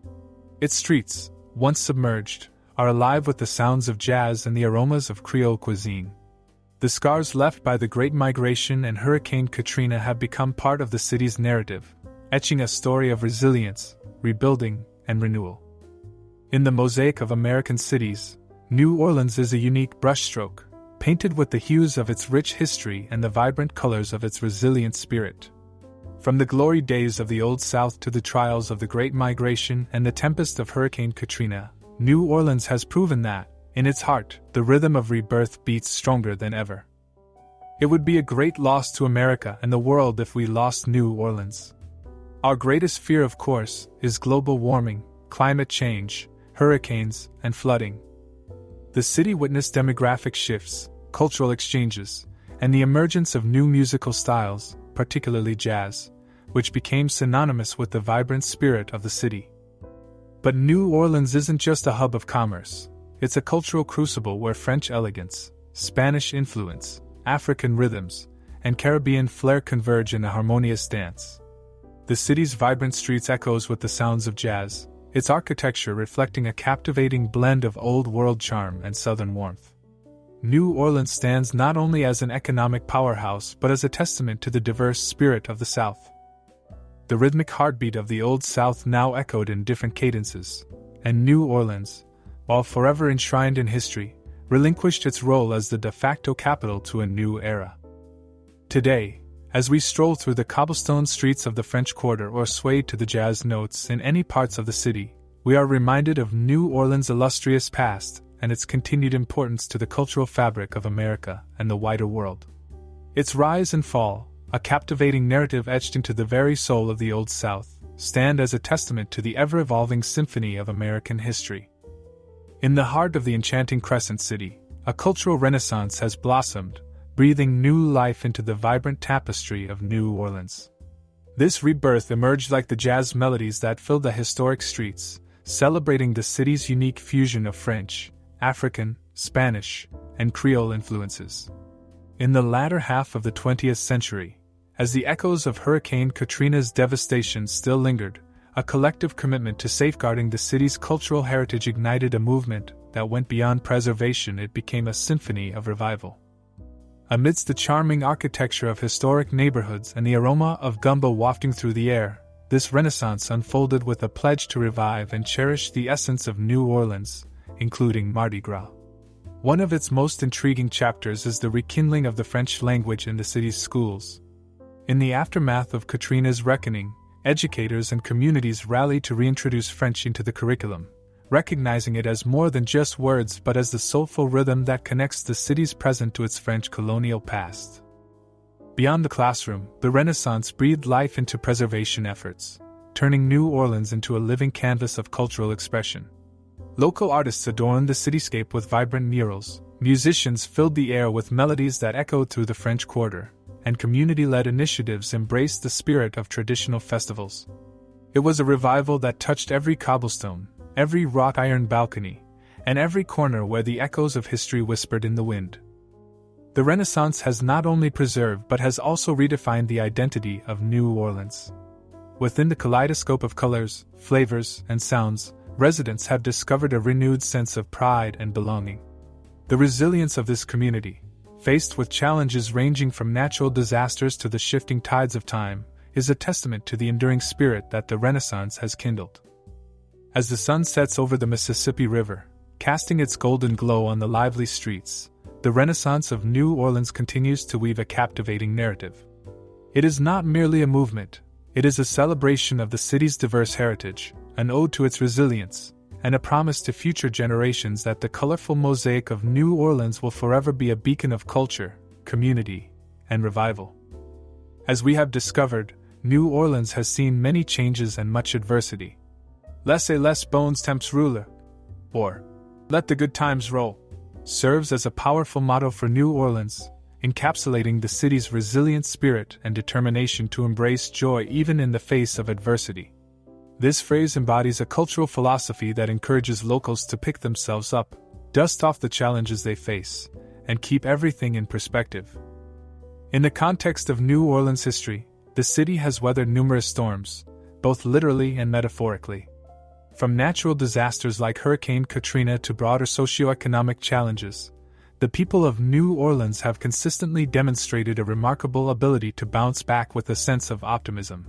Its streets, once submerged, are alive with the sounds of jazz and the aromas of Creole cuisine. The scars left by the Great Migration and Hurricane Katrina have become part of the city's narrative, etching a story of resilience, rebuilding, and renewal. In the mosaic of American cities, New Orleans is a unique brushstroke, painted with the hues of its rich history and the vibrant colors of its resilient spirit. From the glory days of the Old South to the trials of the Great Migration and the tempest of Hurricane Katrina, New Orleans has proven that, in its heart, the rhythm of rebirth beats stronger than ever. It would be a great loss to America and the world if we lost New Orleans. Our greatest fear, of course, is global warming, climate change, hurricanes, and flooding. The city witnessed demographic shifts, cultural exchanges, and the emergence of new musical styles, particularly jazz, which became synonymous with the vibrant spirit of the city. But New Orleans isn't just a hub of commerce. It's a cultural crucible where French elegance, Spanish influence, African rhythms, and Caribbean flair converge in a harmonious dance. The city's vibrant streets echoes with the sounds of jazz, its architecture reflecting a captivating blend of old-world charm and southern warmth. New Orleans stands not only as an economic powerhouse but as a testament to the diverse spirit of the South. The rhythmic heartbeat of the Old South now echoed in different cadences, and New Orleans, while forever enshrined in history, relinquished its role as the de facto capital to a new era. Today, as we stroll through the cobblestone streets of the French Quarter or sway to the jazz notes in any parts of the city, we are reminded of New Orleans' illustrious past and its continued importance to the cultural fabric of America and the wider world. Its rise and fall, a captivating narrative etched into the very soul of the Old South, stand as a testament to the ever-evolving symphony of American history. In the heart of the enchanting Crescent City, a cultural renaissance has blossomed, breathing new life into the vibrant tapestry of New Orleans. This rebirth emerged like the jazz melodies that filled the historic streets, celebrating the city's unique fusion of French, African, Spanish, and Creole influences. In the latter half of the 20th century, as the echoes of Hurricane Katrina's devastation still lingered, a collective commitment to safeguarding the city's cultural heritage ignited a movement that went beyond preservation. It became a symphony of revival. Amidst the charming architecture of historic neighborhoods and the aroma of gumbo wafting through the air, this renaissance unfolded with a pledge to revive and cherish the essence of New Orleans, including Mardi Gras. One of its most intriguing chapters is the rekindling of the French language in the city's schools. In the aftermath of Katrina's reckoning, educators and communities rallied to reintroduce French into the curriculum, recognizing it as more than just words but as the soulful rhythm that connects the city's present to its French colonial past. Beyond the classroom, the Renaissance breathed life into preservation efforts, turning New Orleans into a living canvas of cultural expression. Local artists adorned the cityscape with vibrant murals, musicians filled the air with melodies that echoed through the French Quarter, and community-led initiatives embraced the spirit of traditional festivals. It was a revival that touched every cobblestone, every wrought iron balcony, and every corner where the echoes of history whispered in the wind. The Renaissance has not only preserved but has also redefined the identity of New Orleans. Within the kaleidoscope of colors, flavors, and sounds, residents have discovered a renewed sense of pride and belonging. The resilience of this community, faced with challenges ranging from natural disasters to the shifting tides of time, is a testament to the enduring spirit that the Renaissance has kindled. As the sun sets over the Mississippi River, casting its golden glow on the lively streets, the Renaissance of New Orleans continues to weave a captivating narrative. It is not merely a movement, It is a celebration of the city's diverse heritage, an ode to its resilience, and a promise to future generations that the colorful mosaic of New Orleans will forever be a beacon of culture, community, and revival. As we have discovered, New Orleans has seen many changes and much adversity. Laissez-les bons temps rouler, or let the good times roll, serves as a powerful motto for New Orleans, encapsulating the city's resilient spirit and determination to embrace joy even in the face of adversity. This phrase embodies a cultural philosophy that encourages locals to pick themselves up, dust off the challenges they face, and keep everything in perspective. In the context of New Orleans history, the city has weathered numerous storms, both literally and metaphorically. From natural disasters like Hurricane Katrina to broader socioeconomic challenges, the people of New Orleans have consistently demonstrated a remarkable ability to bounce back with a sense of optimism.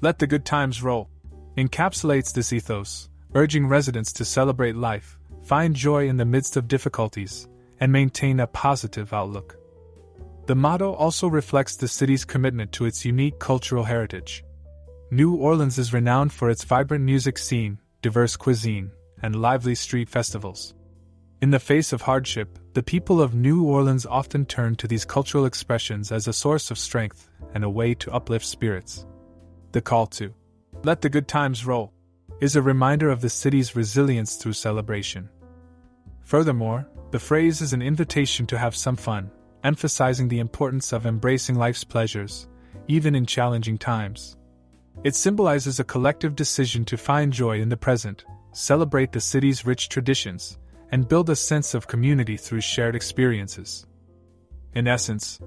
Let the good times roll encapsulates this ethos, urging residents to celebrate life, find joy in the midst of difficulties, and maintain a positive outlook. The motto also reflects the city's commitment to its unique cultural heritage. New Orleans is renowned for its vibrant music scene, diverse cuisine, and lively street festivals. In the face of hardship, the people of New Orleans often turn to these cultural expressions as a source of strength and a way to uplift spirits. The call to let the good times roll is a reminder of the city's resilience through celebration. Furthermore, the phrase is an invitation to have some fun, emphasizing the importance of embracing life's pleasures, even in challenging times. It symbolizes a collective decision to find joy in the present, celebrate the city's rich traditions, and build a sense of community through shared experiences. In essence,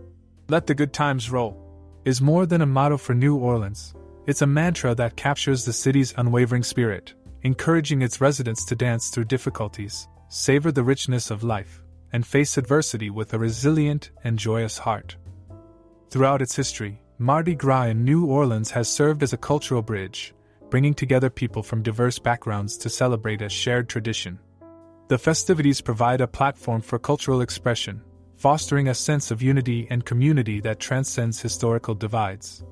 let the good times roll is more than a motto for New Orleans. It's a mantra that captures the city's unwavering spirit, encouraging its residents to dance through difficulties, savor the richness of life, and face adversity with a resilient and joyous heart. Throughout its history, Mardi Gras in New Orleans has served as a cultural bridge, bringing together people from diverse backgrounds to celebrate a shared tradition. The festivities provide a platform for cultural expression, fostering a sense of unity and community that transcends historical divides.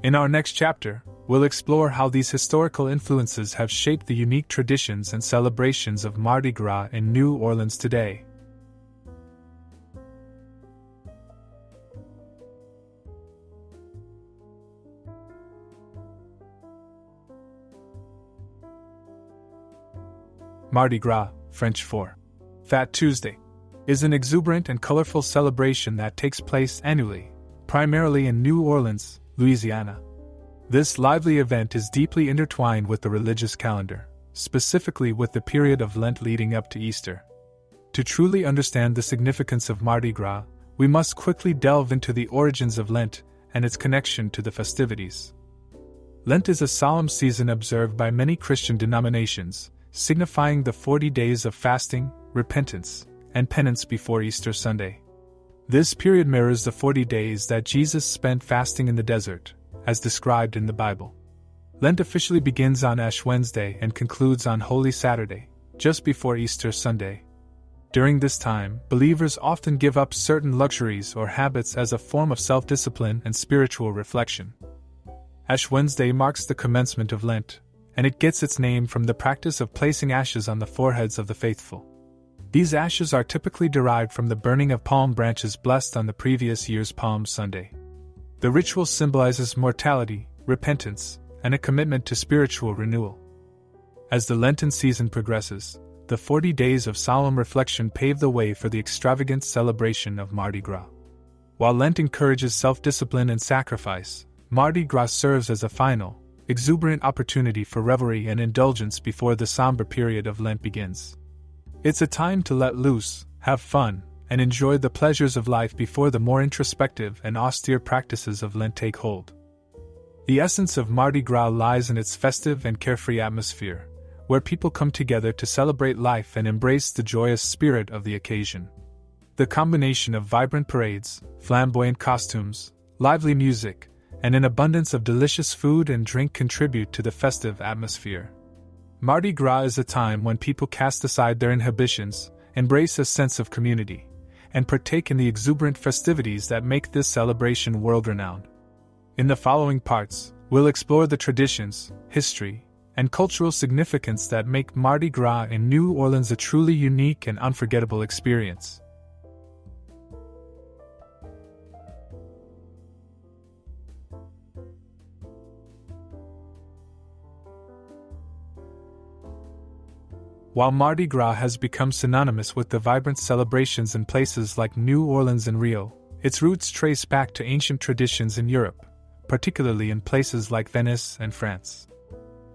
In our next chapter, we'll explore how these historical influences have shaped the unique traditions and celebrations of Mardi Gras in New Orleans today. Mardi Gras, French for Fat Tuesday, is an exuberant and colorful celebration that takes place annually, primarily in New Orleans, Louisiana. This lively event is deeply intertwined with the religious calendar, specifically with the period of Lent leading up to Easter. To truly understand the significance of Mardi Gras, we must quickly delve into the origins of Lent and its connection to the festivities. Lent is a solemn season observed by many Christian denominations, signifying the 40 days of fasting, repentance, and penance before Easter Sunday. This period mirrors the 40 days that Jesus spent fasting in the desert, as described in the Bible. Lent officially begins on Ash Wednesday and concludes on Holy Saturday, just before Easter Sunday. During this time, believers often give up certain luxuries or habits as a form of self-discipline and spiritual reflection. Ash Wednesday marks the commencement of Lent, and it gets its name from the practice of placing ashes on the foreheads of the faithful. These ashes are typically derived from the burning of palm branches blessed on the previous year's Palm Sunday. The ritual symbolizes mortality, repentance, and a commitment to spiritual renewal. As the Lenten season progresses, the 40 days of solemn reflection pave the way for the extravagant celebration of Mardi Gras. While Lent encourages self-discipline and sacrifice, Mardi Gras serves as a final, exuberant opportunity for revelry and indulgence before the somber period of Lent begins. It's a time to let loose, have fun, and enjoy the pleasures of life before the more introspective and austere practices of Lent take hold. The essence of Mardi Gras lies in its festive and carefree atmosphere, where people come together to celebrate life and embrace the joyous spirit of the occasion. The combination of vibrant parades, flamboyant costumes, lively music, and an abundance of delicious food and drink contribute to the festive atmosphere. Mardi Gras is a time when people cast aside their inhibitions, embrace a sense of community, and partake in the exuberant festivities that make this celebration world-renowned. In the following parts, We'll explore the traditions, history, and cultural significance that make Mardi Gras in New Orleans a truly unique and unforgettable experience. While Mardi Gras has become synonymous with the vibrant celebrations in places like New Orleans and Rio, its roots trace back to ancient traditions in Europe, particularly in places like Venice and France.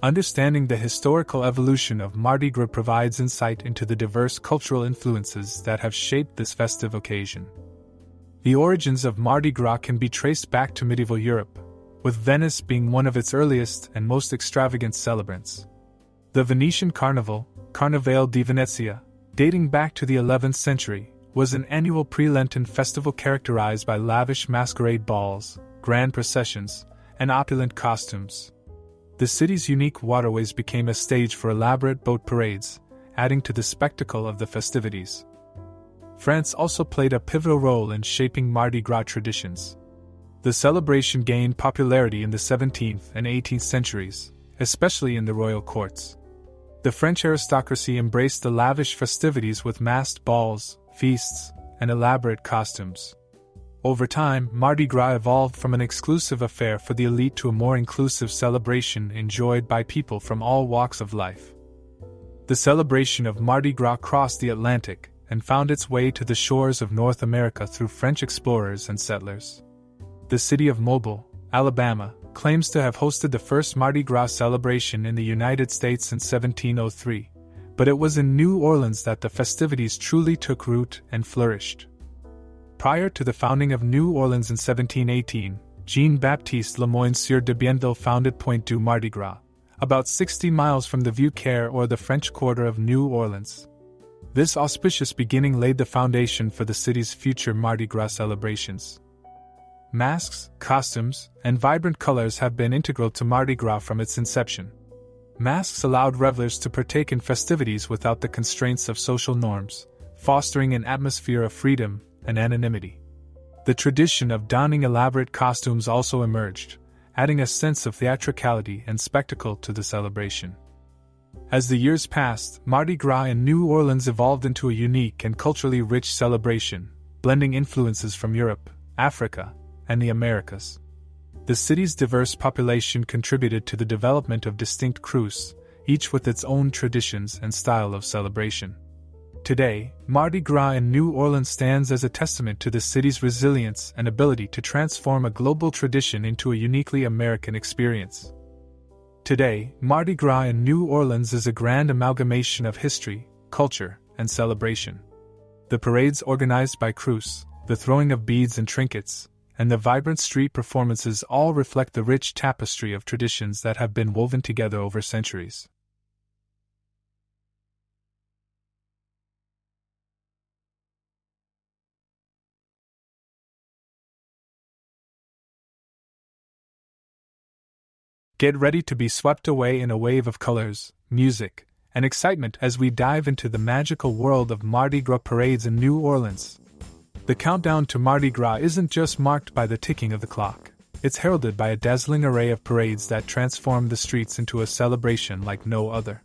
Understanding the historical evolution of Mardi Gras provides insight into the diverse cultural influences that have shaped this festive occasion. The origins of Mardi Gras can be traced back to medieval Europe, with Venice being one of its earliest and most extravagant celebrants. The Venetian Carnival, Carnival di Venezia, dating back to the 11th century, was an annual pre-Lenten festival characterized by lavish masquerade balls, grand processions, and opulent costumes. The city's unique waterways became a stage for elaborate boat parades, adding to the spectacle of the festivities. France also played a pivotal role in shaping Mardi Gras traditions. The celebration gained popularity in the 17th and 18th centuries, especially in the royal courts. The French aristocracy embraced the lavish festivities with masked balls, feasts, and elaborate costumes. Over time, Mardi Gras evolved from an exclusive affair for the elite to a more inclusive celebration enjoyed by people from all walks of life. The celebration of Mardi Gras crossed the Atlantic and found its way to the shores of North America through French explorers and settlers. The city of Mobile, Alabama, claims to have hosted the first Mardi Gras celebration in the United States in 1703, but it was in New Orleans that the festivities truly took root and flourished. Prior to the founding of New Orleans in 1718, Jean-Baptiste Lemoyne-Sieur de Bienville founded Pointe du Mardi Gras, about 60 miles from the Vieux-Carre or the French Quarter of New Orleans. This auspicious beginning laid the foundation for the city's future Mardi Gras celebrations. Masks, costumes, and vibrant colors have been integral to Mardi Gras from its inception. Masks allowed revelers to partake in festivities without the constraints of social norms, fostering an atmosphere of freedom and anonymity. The tradition of donning elaborate costumes also emerged, adding a sense of theatricality and spectacle to the celebration. As the years passed, Mardi Gras in New Orleans evolved into a unique and culturally rich celebration, blending influences from Europe, Africa, and the Americas. The city's diverse population contributed to the development of distinct Krewes, each with its own traditions and style of celebration. Today, Mardi Gras in New Orleans stands as a testament to the city's resilience and ability to transform a global tradition into a uniquely American experience. Today, Mardi Gras in New Orleans is a grand amalgamation of history, culture, and celebration. The parades organized by Krewes, the throwing of beads and trinkets, and the vibrant street performances all reflect the rich tapestry of traditions that have been woven together over centuries. Get ready to be swept away in a wave of colors, music, and excitement as we dive into the magical world of Mardi Gras parades in New Orleans. The countdown to Mardi Gras isn't just marked by the ticking of the clock. It's heralded by a dazzling array of parades that transform the streets into a celebration like no other.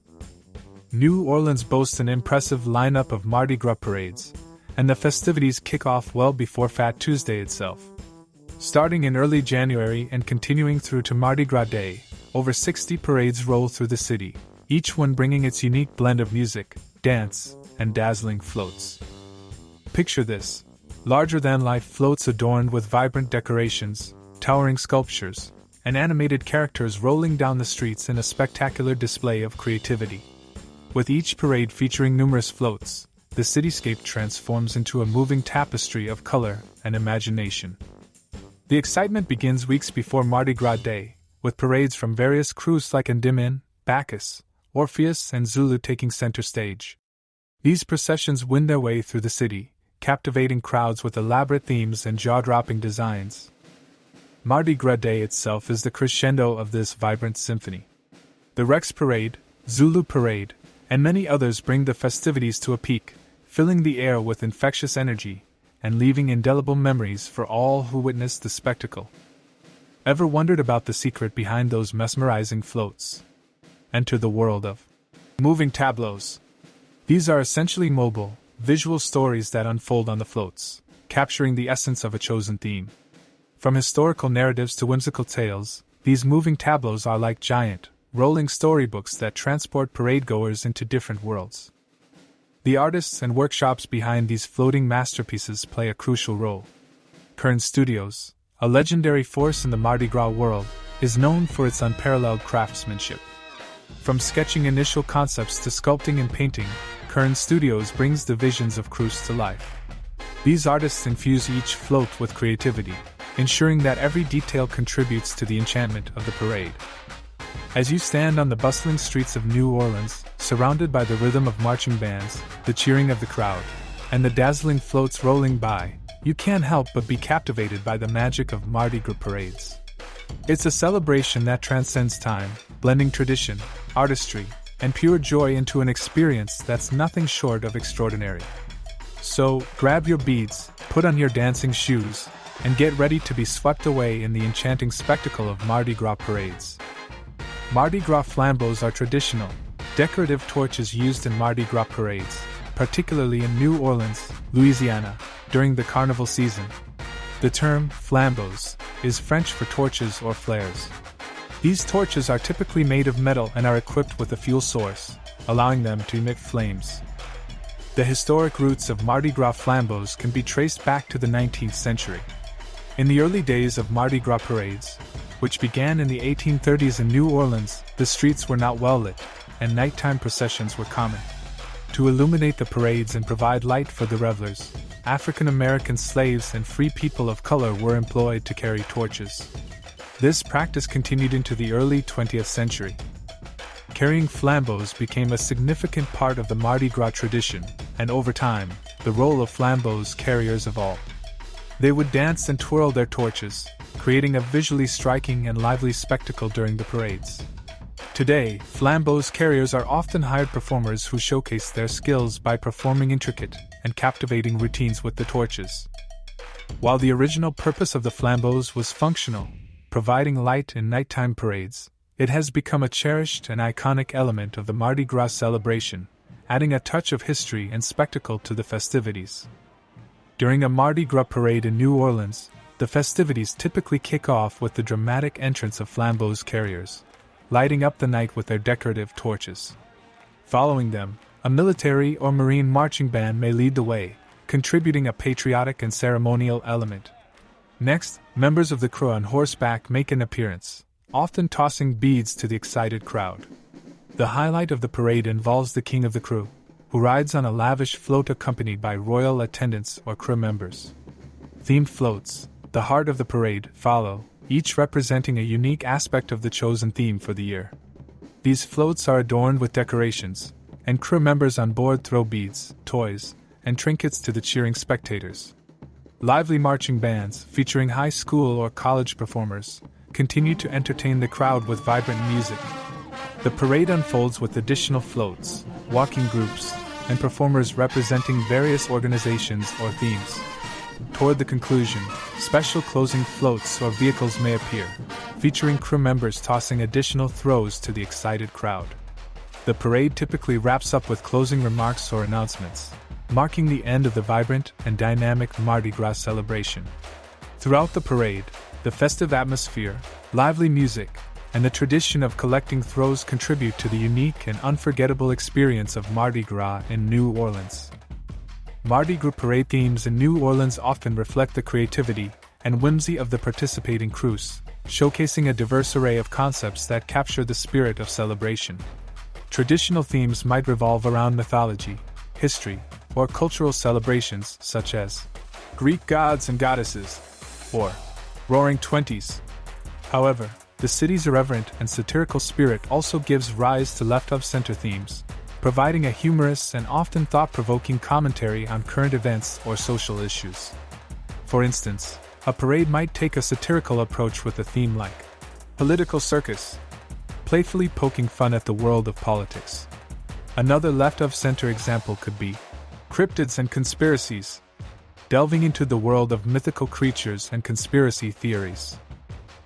New Orleans boasts an impressive lineup of Mardi Gras parades, and the festivities kick off well before Fat Tuesday itself. Starting in early January and continuing through to Mardi Gras Day, over 60 parades roll through the city, each one bringing its unique blend of music, dance, and dazzling floats. Picture this: larger-than-life floats adorned with vibrant decorations, towering sculptures, and animated characters rolling down the streets in a spectacular display of creativity. With each parade featuring numerous floats, the cityscape transforms into a moving tapestry of color and imagination. The excitement begins weeks before Mardi Gras Day, with parades from various Krewes like Endymion, Bacchus, Orpheus, and Zulu taking center stage. These processions win their way through the city, captivating crowds with elaborate themes and jaw-dropping designs. Mardi Gras Day itself is the crescendo of this vibrant symphony. The Rex Parade, Zulu Parade, and many others bring the festivities to a peak, filling the air with infectious energy and leaving indelible memories for all who witness the spectacle. Ever wondered about the secret behind those mesmerizing floats? Enter the world of moving tableaus. These are essentially mobile, visual stories that unfold on the floats, capturing the essence of a chosen theme. From historical narratives to whimsical tales, these moving tableaus are like giant, rolling storybooks that transport parade-goers into different worlds. The artists and workshops behind these floating masterpieces play a crucial role. Kern Studios, a legendary force in the Mardi Gras world, is known for its unparalleled craftsmanship. From sketching initial concepts to sculpting and painting, Kern Studios brings the visions of Krewes to life. These artists infuse each float with creativity, ensuring that every detail contributes to the enchantment of the parade. As you stand on the bustling streets of New Orleans, surrounded by the rhythm of marching bands, the cheering of the crowd, and the dazzling floats rolling by, you can't help but be captivated by the magic of Mardi Gras parades. It's a celebration that transcends time, blending tradition, artistry, and pure joy into an experience that's nothing short of extraordinary. So, grab your beads, put on your dancing shoes, and get ready to be swept away in the enchanting spectacle of Mardi Gras parades. Mardi Gras flambeaux are traditional, decorative torches used in Mardi Gras parades, particularly in New Orleans, Louisiana, during the Carnival season. The term flambeaux is French for torches or flares. These torches are typically made of metal and are equipped with a fuel source, allowing them to emit flames. The historic roots of Mardi Gras flambeaux can be traced back to the 19th century. In the early days of Mardi Gras parades, which began in the 1830s in New Orleans, the streets were not well lit, and nighttime processions were common. To illuminate the parades and provide light for the revelers, African American slaves and free people of color were employed to carry torches. This practice continued into the early 20th century. Carrying flambeaux became a significant part of the Mardi Gras tradition, and over time, the role of flambeaux carriers evolved. They would dance and twirl their torches, creating a visually striking and lively spectacle during the parades. Today, flambeaux carriers are often hired performers who showcase their skills by performing intricate and captivating routines with the torches. While the original purpose of the flambeaux was functional, providing light in nighttime parades, it has become a cherished and iconic element of the Mardi Gras celebration, adding a touch of history and spectacle to the festivities. During a Mardi Gras parade in New Orleans, the festivities typically kick off with the dramatic entrance of flambeaux carriers, lighting up the night with their decorative torches. Following them, a military or marine marching band may lead the way, contributing a patriotic and ceremonial element. Next, members of the crew on horseback make an appearance, often tossing beads to the excited crowd. The highlight of the parade involves the king of the crew, who rides on a lavish float accompanied by royal attendants or crew members. Themed floats, the heart of the parade, follow, each representing a unique aspect of the chosen theme for the year. These floats are adorned with decorations, and crew members on board throw beads, toys, and trinkets to the cheering spectators. Lively marching bands, featuring high school or college performers, continue to entertain the crowd with vibrant music. The parade unfolds with additional floats, walking groups, and performers representing various organizations or themes. Toward the conclusion, special closing floats or vehicles may appear, featuring crew members tossing additional throws to the excited crowd. The parade typically wraps up with closing remarks or announcements, marking the end of the vibrant and dynamic Mardi Gras celebration. Throughout the parade, the festive atmosphere, lively music, and the tradition of collecting throws contribute to the unique and unforgettable experience of Mardi Gras in New Orleans. Mardi Gras parade themes in New Orleans often reflect the creativity and whimsy of the participating crews, showcasing a diverse array of concepts that capture the spirit of celebration. Traditional themes might revolve around mythology, history, or cultural celebrations such as Greek gods and goddesses, or Roaring Twenties. However, the city's irreverent and satirical spirit also gives rise to left-of-center themes, providing a humorous and often thought-provoking commentary on current events or social issues. For instance, a parade might take a satirical approach with a theme like political circus, playfully poking fun at the world of politics. Another left-of-center example could be cryptids and conspiracies, delving into the world of mythical creatures and conspiracy theories.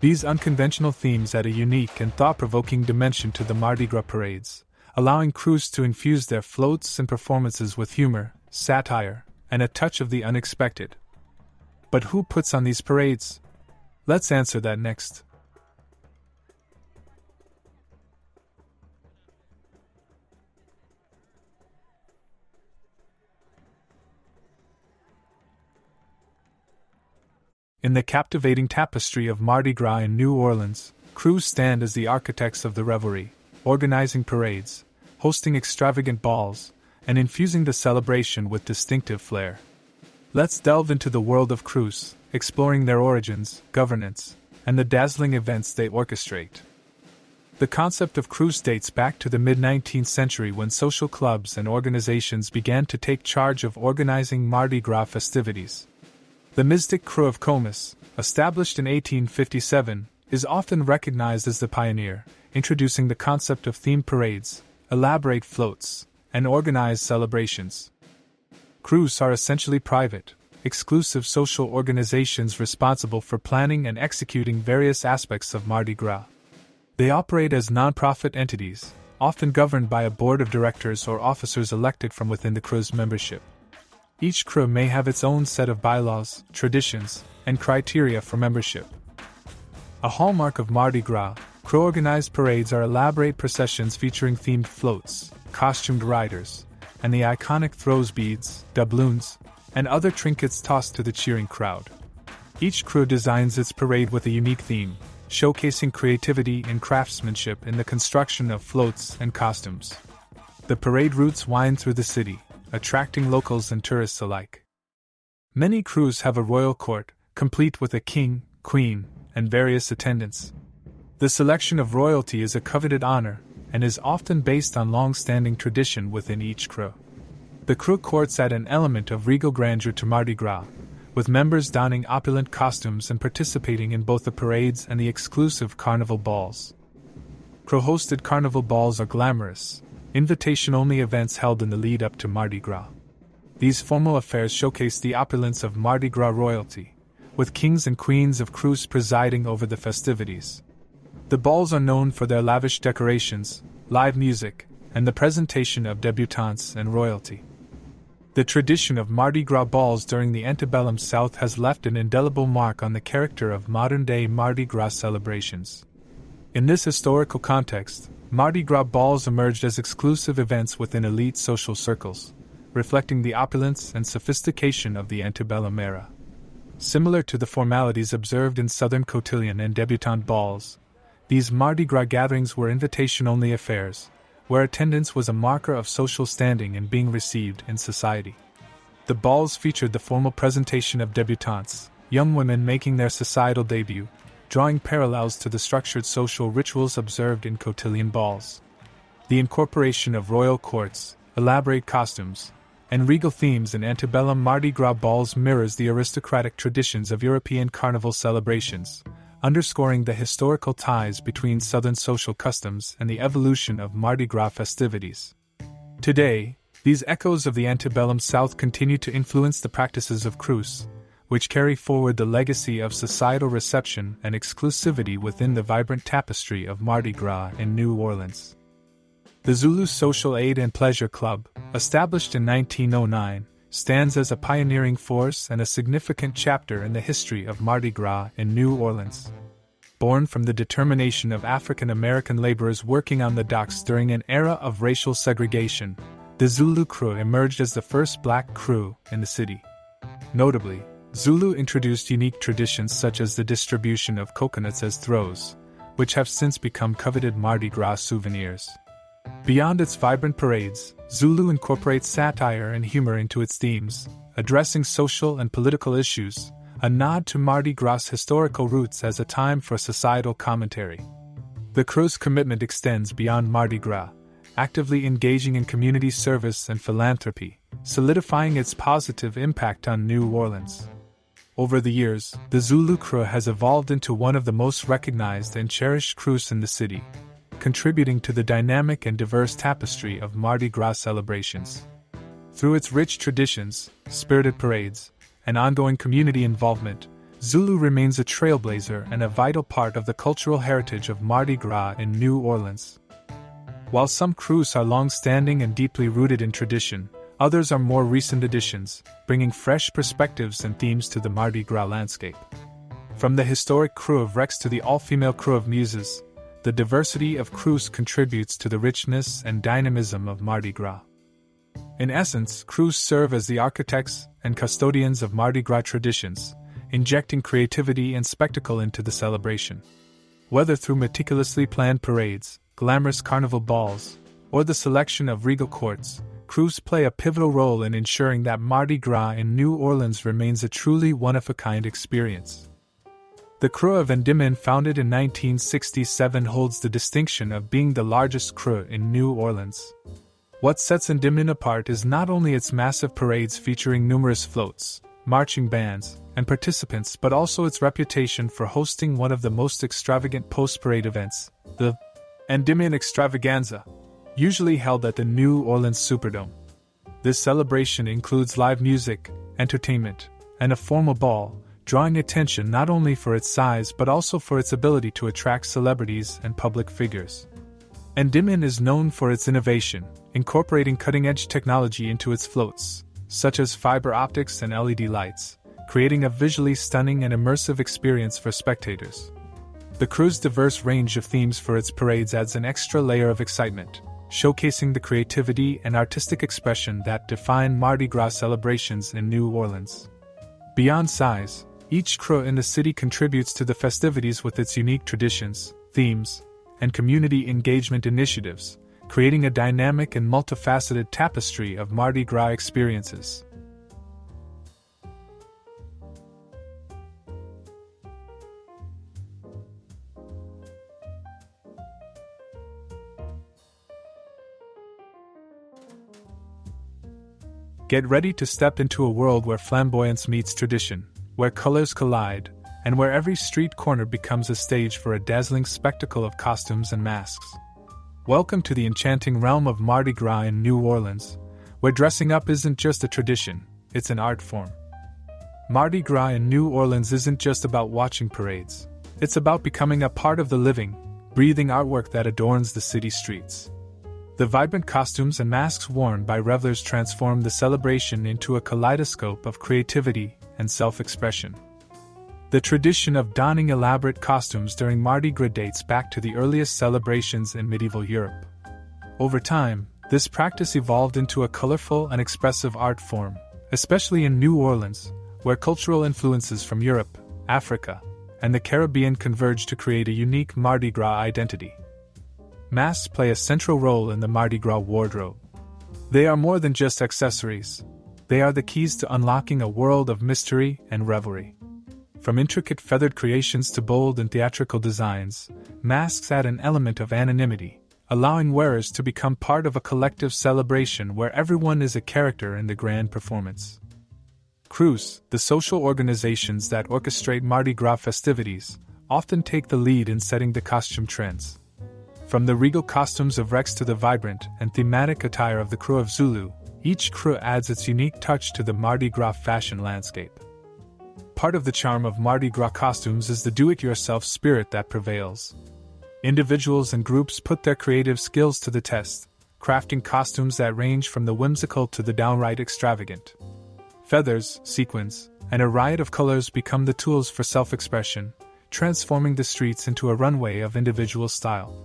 These unconventional themes add a unique and thought-provoking dimension to the Mardi Gras parades, allowing crews to infuse their floats and performances with humor, satire, and a touch of the unexpected. But who puts on these parades? Let's answer that next. In the captivating tapestry of Mardi Gras in New Orleans, crews stand as the architects of the revelry, organizing parades, hosting extravagant balls, and infusing the celebration with distinctive flair. Let's delve into the world of crews, exploring their origins, governance, and the dazzling events they orchestrate. The concept of crews dates back to the mid-19th century when social clubs and organizations began to take charge of organizing Mardi Gras festivities. The mystic Krewe of Comus, established in 1857, is often recognized as the pioneer, introducing the concept of themed parades, elaborate floats, and organized celebrations. Crews are essentially private, exclusive social organizations responsible for planning and executing various aspects of Mardi Gras. They operate as non-profit entities, often governed by a board of directors or officers elected from within the crew's membership. Each crew may have its own set of bylaws, traditions, and criteria for membership. A hallmark of Mardi Gras, crew-organized parades are elaborate processions featuring themed floats, costumed riders, and the iconic throws beads, doubloons, and other trinkets tossed to the cheering crowd. Each crew designs its parade with a unique theme, showcasing creativity and craftsmanship in the construction of floats and costumes. The parade routes wind through the city, attracting locals and tourists alike. Many crews have a royal court, complete with a king, queen, and various attendants. The selection of royalty is a coveted honor, and is often based on long-standing tradition within each crew. The crew courts add an element of regal grandeur to Mardi Gras, with members donning opulent costumes and participating in both the parades and the exclusive Carnival balls. Crew-hosted Carnival balls are glamorous, invitation-only events held in the lead-up to Mardi Gras. These formal affairs showcase the opulence of Mardi Gras royalty, with kings and queens of crews presiding over the festivities. The balls are known for their lavish decorations, live music, and the presentation of debutantes and royalty. The tradition of Mardi Gras balls during the antebellum South has left an indelible mark on the character of modern-day Mardi Gras celebrations. In this historical context, Mardi Gras balls emerged as exclusive events within elite social circles, reflecting the opulence and sophistication of the antebellum era. Similar to the formalities observed in Southern cotillion and debutante balls, these Mardi Gras gatherings were invitation-only affairs, where attendance was a marker of social standing and being received in society. The balls featured the formal presentation of debutantes, young women making their societal debut, drawing parallels to the structured social rituals observed in cotillion balls. The incorporation of royal courts, elaborate costumes, and regal themes in antebellum Mardi Gras balls mirrors the aristocratic traditions of European carnival celebrations, underscoring the historical ties between Southern social customs and the evolution of Mardi Gras festivities. Today, these echoes of the antebellum South continue to influence the practices of crews, which carry forward the legacy of societal reception and exclusivity within the vibrant tapestry of Mardi Gras in New Orleans. The Zulu Social Aid and Pleasure Club, established in 1909, stands as a pioneering force and a significant chapter in the history of Mardi Gras in New Orleans. Born from the determination of African American laborers working on the docks during an era of racial segregation, the Zulu crew emerged as the first black crew in the city. Notably, Zulu introduced unique traditions such as the distribution of coconuts as throws, which have since become coveted Mardi Gras souvenirs. Beyond its vibrant parades, Zulu incorporates satire and humor into its themes, addressing social and political issues, a nod to Mardi Gras' historical roots as a time for societal commentary. The crew's commitment extends beyond Mardi Gras, actively engaging in community service and philanthropy, solidifying its positive impact on New Orleans. Over the years, the Zulu crew has evolved into one of the most recognized and cherished crews in the city, contributing to the dynamic and diverse tapestry of Mardi Gras celebrations. Through its rich traditions, spirited parades, and ongoing community involvement, Zulu remains a trailblazer and a vital part of the cultural heritage of Mardi Gras in New Orleans. While some Krewes are long-standing and deeply rooted in tradition, others are more recent additions, bringing fresh perspectives and themes to the Mardi Gras landscape. From the historic Krewe of Rex to the all-female Krewe of Muses, the diversity of Krewes contributes to the richness and dynamism of Mardi Gras. In essence, Krewes serve as the architects and custodians of Mardi Gras traditions, injecting creativity and spectacle into the celebration. Whether through meticulously planned parades, glamorous carnival balls, or the selection of regal courts, Krewes play a pivotal role in ensuring that Mardi Gras in New Orleans remains a truly one-of-a-kind experience. The Krewes of Endymion, founded in 1967, holds the distinction of being the largest Krewe in New Orleans. What sets Endymion apart is not only its massive parades featuring numerous floats, marching bands, and participants, but also its reputation for hosting one of the most extravagant post-parade events, the Endymion Extravaganza, usually held at the New Orleans Superdome. This celebration includes live music, entertainment, and a formal ball, drawing attention not only for its size but also for its ability to attract celebrities and public figures. Endymion is known for its innovation, incorporating cutting-edge technology into its floats, such as fiber optics and LED lights, creating a visually stunning and immersive experience for spectators. The Krewes' diverse range of themes for its parades adds an extra layer of excitement, showcasing the creativity and artistic expression that define Mardi Gras celebrations in New Orleans. Beyond size, each Krewe in the city contributes to the festivities with its unique traditions, themes, and community engagement initiatives, creating a dynamic and multifaceted tapestry of Mardi Gras experiences. Get ready to step into a world where flamboyance meets tradition, where colors collide, and where every street corner becomes a stage for a dazzling spectacle of costumes and masks. Welcome to the enchanting realm of Mardi Gras in New Orleans, where dressing up isn't just a tradition, it's an art form. Mardi Gras in New Orleans isn't just about watching parades, it's about becoming a part of the living, breathing artwork that adorns the city streets. The vibrant costumes and masks worn by revelers transform the celebration into a kaleidoscope of creativity and self-expression. The tradition of donning elaborate costumes during Mardi Gras dates back to the earliest celebrations in medieval Europe. Over time, this practice evolved into a colorful and expressive art form, especially in New Orleans, where cultural influences from Europe, Africa, and the Caribbean converged to create a unique Mardi Gras identity. Masks play a central role in the Mardi Gras wardrobe. They are more than just accessories. They are the keys to unlocking a world of mystery and revelry. From intricate feathered creations to bold and theatrical designs, masks add an element of anonymity, allowing wearers to become part of a collective celebration where everyone is a character in the grand performance. Krewes, the social organizations that orchestrate Mardi Gras festivities, often take the lead in setting the costume trends. From the regal costumes of Rex to the vibrant and thematic attire of the Krewe of Zulu, each Krewe adds its unique touch to the Mardi Gras fashion landscape. Part of the charm of Mardi Gras costumes is the do-it-yourself spirit that prevails. Individuals and groups put their creative skills to the test, crafting costumes that range from the whimsical to the downright extravagant. Feathers, sequins, and a riot of colors become the tools for self-expression, transforming the streets into a runway of individual style.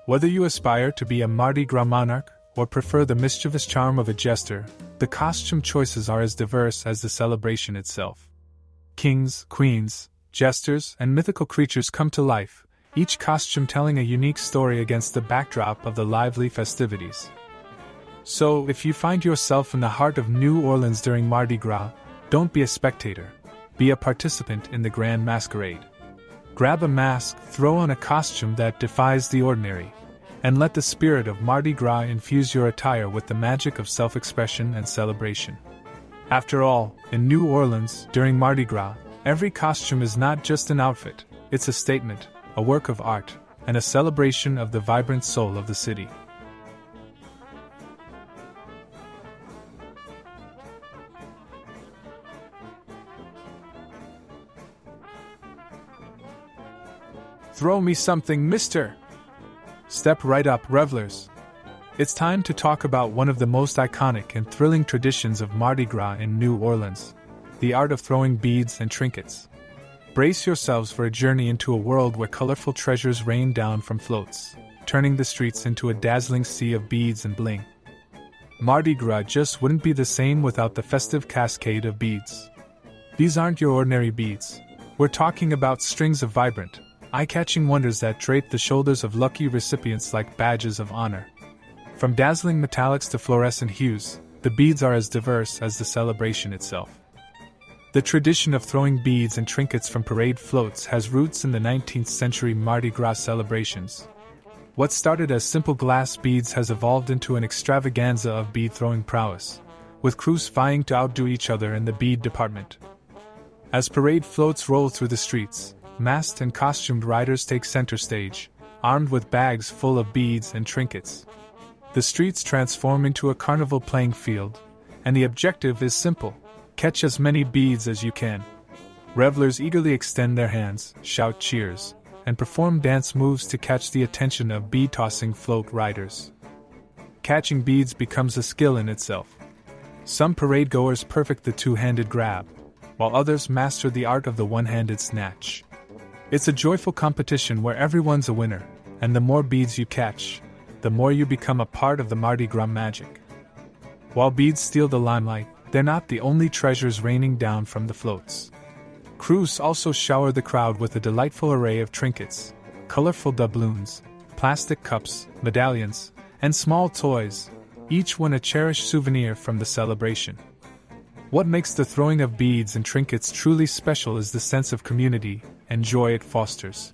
Whether you aspire to be a Mardi Gras monarch or prefer the mischievous charm of a jester, the costume choices are as diverse as the celebration itself. Kings, queens, jesters, and mythical creatures come to life, each costume telling a unique story against the backdrop of the lively festivities. So, if you find yourself in the heart of New Orleans during Mardi Gras, don't be a spectator, be a participant in the grand masquerade. Grab a mask, throw on a costume that defies the ordinary, and let the spirit of Mardi Gras infuse your attire with the magic of self-expression and celebration. After all, in New Orleans, during Mardi Gras, every costume is not just an outfit, it's a statement, a work of art, and a celebration of the vibrant soul of the city. Throw me something, mister! Step right up, revelers. It's time to talk about one of the most iconic and thrilling traditions of Mardi Gras in New Orleans, the art of throwing beads and trinkets. Brace yourselves for a journey into a world where colorful treasures rain down from floats, turning the streets into a dazzling sea of beads and bling. Mardi Gras just wouldn't be the same without the festive cascade of beads. These aren't your ordinary beads. We're talking about strings of vibrant, eye-catching wonders that drape the shoulders of lucky recipients like badges of honor. From dazzling metallics to fluorescent hues, the beads are as diverse as the celebration itself. The tradition of throwing beads and trinkets from parade floats has roots in the 19th century Mardi Gras celebrations. What started as simple glass beads has evolved into an extravaganza of bead-throwing prowess, with crews vying to outdo each other in the bead department. As parade floats roll through the streets, masked and costumed riders take center stage, armed with bags full of beads and trinkets. The streets transform into a carnival playing field, and the objective is simple: catch as many beads as you can. Revelers eagerly extend their hands, shout cheers, and perform dance moves to catch the attention of bead-tossing float riders. Catching beads becomes a skill in itself. Some parade goers perfect the two-handed grab, while others master the art of the one-handed snatch. It's a joyful competition where everyone's a winner, and the more beads you catch, the more you become a part of the Mardi Gras magic. While beads steal the limelight, they're not the only treasures raining down from the floats. Krewes also shower the crowd with a delightful array of trinkets, colorful doubloons, plastic cups, medallions, and small toys, each one a cherished souvenir from the celebration. What makes the throwing of beads and trinkets truly special is the sense of community and joy it fosters.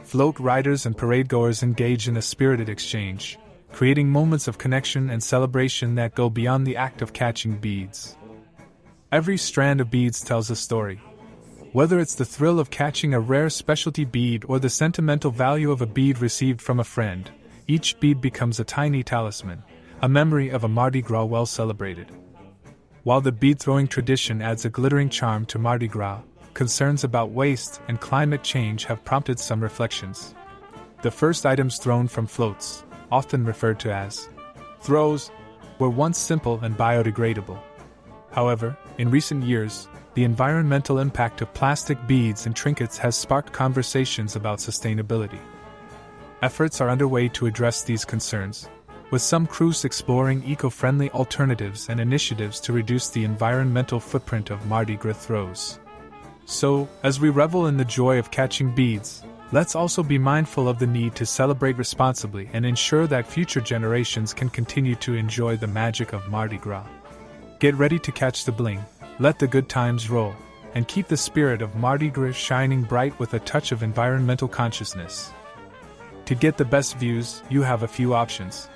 Float riders and parade goers engage in a spirited exchange, creating moments of connection and celebration that go beyond the act of catching beads. Every strand of beads tells a story. Whether it's the thrill of catching a rare specialty bead or the sentimental value of a bead received from a friend, each bead becomes a tiny talisman, a memory of a Mardi Gras well celebrated. While the bead-throwing tradition adds a glittering charm to Mardi Gras, concerns about waste and climate change have prompted some reflections. The first items thrown from floats, often referred to as throws, were once simple and biodegradable. However, in recent years, the environmental impact of plastic beads and trinkets has sparked conversations about sustainability. Efforts are underway to address these concerns, with some crews exploring eco-friendly alternatives and initiatives to reduce the environmental footprint of Mardi Gras throws. So, as we revel in the joy of catching beads, let's also be mindful of the need to celebrate responsibly and ensure that future generations can continue to enjoy the magic of Mardi Gras. Get ready to catch the bling, let the good times roll, and keep the spirit of Mardi Gras shining bright with a touch of environmental consciousness. To get the best views, you have a few options.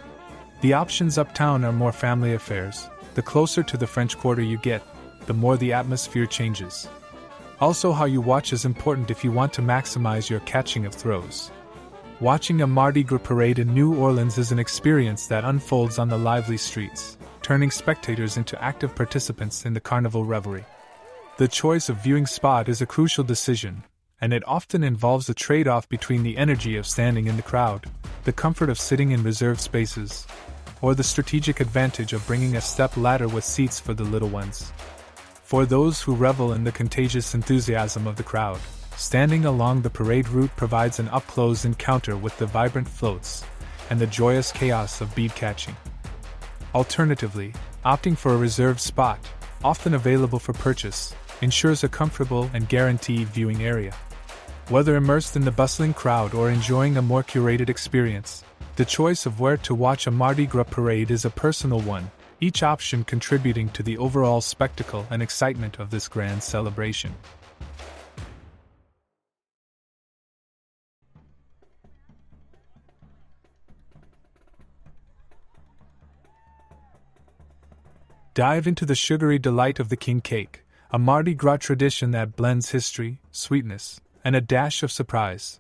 The options uptown are more family affairs. The closer to the French Quarter you get, the more the atmosphere changes. Also, how you watch is important if you want to maximize your catching of throws. Watching a Mardi Gras parade in New Orleans is an experience that unfolds on the lively streets, turning spectators into active participants in the carnival revelry. The choice of viewing spot is a crucial decision, and it often involves a trade-off between the energy of standing in the crowd, the comfort of sitting in reserved spaces, or the strategic advantage of bringing a step ladder with seats for the little ones. For those who revel in the contagious enthusiasm of the crowd, standing along the parade route provides an up-close encounter with the vibrant floats and the joyous chaos of bead catching. Alternatively, opting for a reserved spot, often available for purchase, ensures a comfortable and guaranteed viewing area. Whether immersed in the bustling crowd or enjoying a more curated experience, the choice of where to watch a Mardi Gras parade is a personal one, each option contributing to the overall spectacle and excitement of this grand celebration. Dive into the sugary delight of the king cake, a Mardi Gras tradition that blends history, sweetness, and a dash of surprise.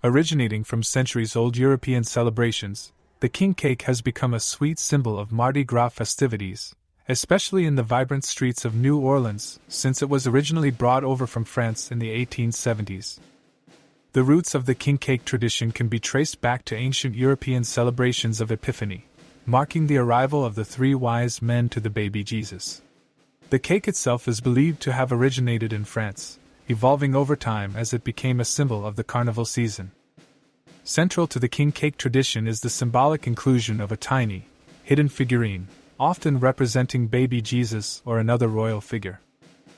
Originating from centuries-old European celebrations, the king cake has become a sweet symbol of Mardi Gras festivities, especially in the vibrant streets of New Orleans, since it was originally brought over from France in the 1870s. The roots of the king cake tradition can be traced back to ancient European celebrations of Epiphany, marking the arrival of the three wise men to the baby Jesus. The cake itself is believed to have originated in France, evolving over time as it became a symbol of the Carnival season. Central to the king cake tradition is the symbolic inclusion of a tiny, hidden figurine, often representing baby Jesus or another royal figure.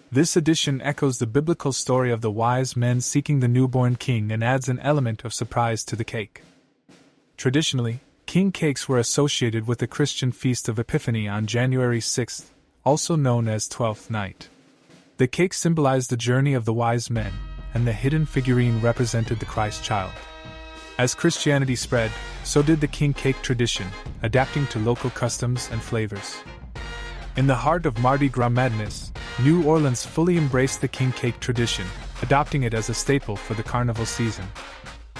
This addition echoes the biblical story of the wise men seeking the newborn king and adds an element of surprise to the cake. Traditionally, king cakes were associated with the Christian feast of Epiphany on January 6th, also known as Twelfth Night. The cake symbolized the journey of the wise men, and the hidden figurine represented the Christ child. As Christianity spread, so did the king cake tradition, adapting to local customs and flavors. In the heart of Mardi Gras madness, New Orleans fully embraced the king cake tradition, adopting it as a staple for the Carnival season.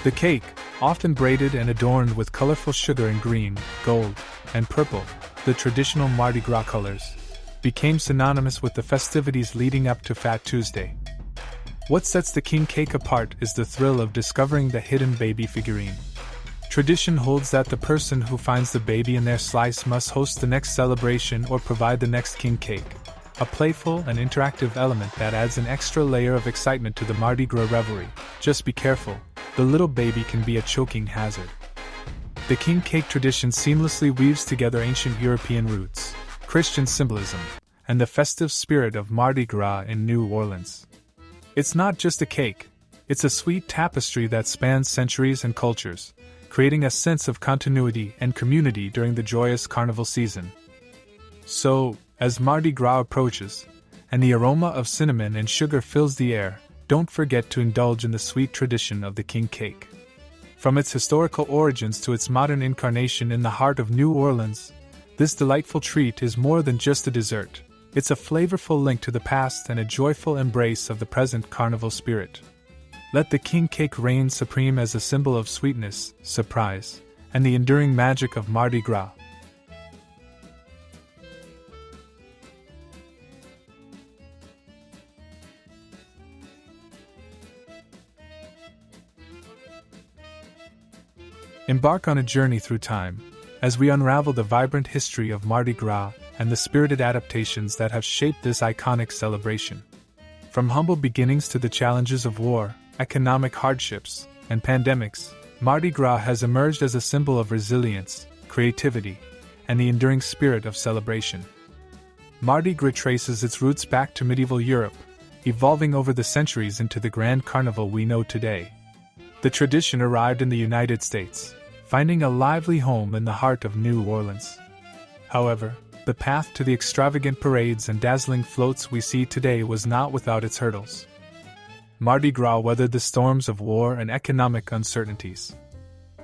The cake, often braided and adorned with colorful sugar in green, gold, and purple, the traditional Mardi Gras colors, became synonymous with the festivities leading up to Fat Tuesday. What sets the king cake apart is the thrill of discovering the hidden baby figurine. Tradition holds that the person who finds the baby in their slice must host the next celebration or provide the next king cake, a playful and interactive element that adds an extra layer of excitement to the Mardi Gras revelry. Just be careful, the little baby can be a choking hazard. The king cake tradition seamlessly weaves together ancient European roots, Christian symbolism, and the festive spirit of Mardi Gras in New Orleans. It's not just a cake, it's a sweet tapestry that spans centuries and cultures, creating a sense of continuity and community during the joyous Carnival season. So, as Mardi Gras approaches, and the aroma of cinnamon and sugar fills the air, don't forget to indulge in the sweet tradition of the king cake. From its historical origins to its modern incarnation in the heart of New Orleans, this delightful treat is more than just a dessert. It's a flavorful link to the past and a joyful embrace of the present Carnival spirit. Let the king cake reign supreme as a symbol of sweetness, surprise, and the enduring magic of Mardi Gras. Embark on a journey through time, as we unravel the vibrant history of Mardi Gras and the spirited adaptations that have shaped this iconic celebration. From humble beginnings to the challenges of war, economic hardships, and pandemics, Mardi Gras has emerged as a symbol of resilience, creativity, and the enduring spirit of celebration. Mardi Gras traces its roots back to medieval Europe, evolving over the centuries into the grand carnival we know today. The tradition arrived in the United States, finding a lively home in the heart of New Orleans. However, the path to the extravagant parades and dazzling floats we see today was not without its hurdles. Mardi Gras weathered the storms of war and economic uncertainties.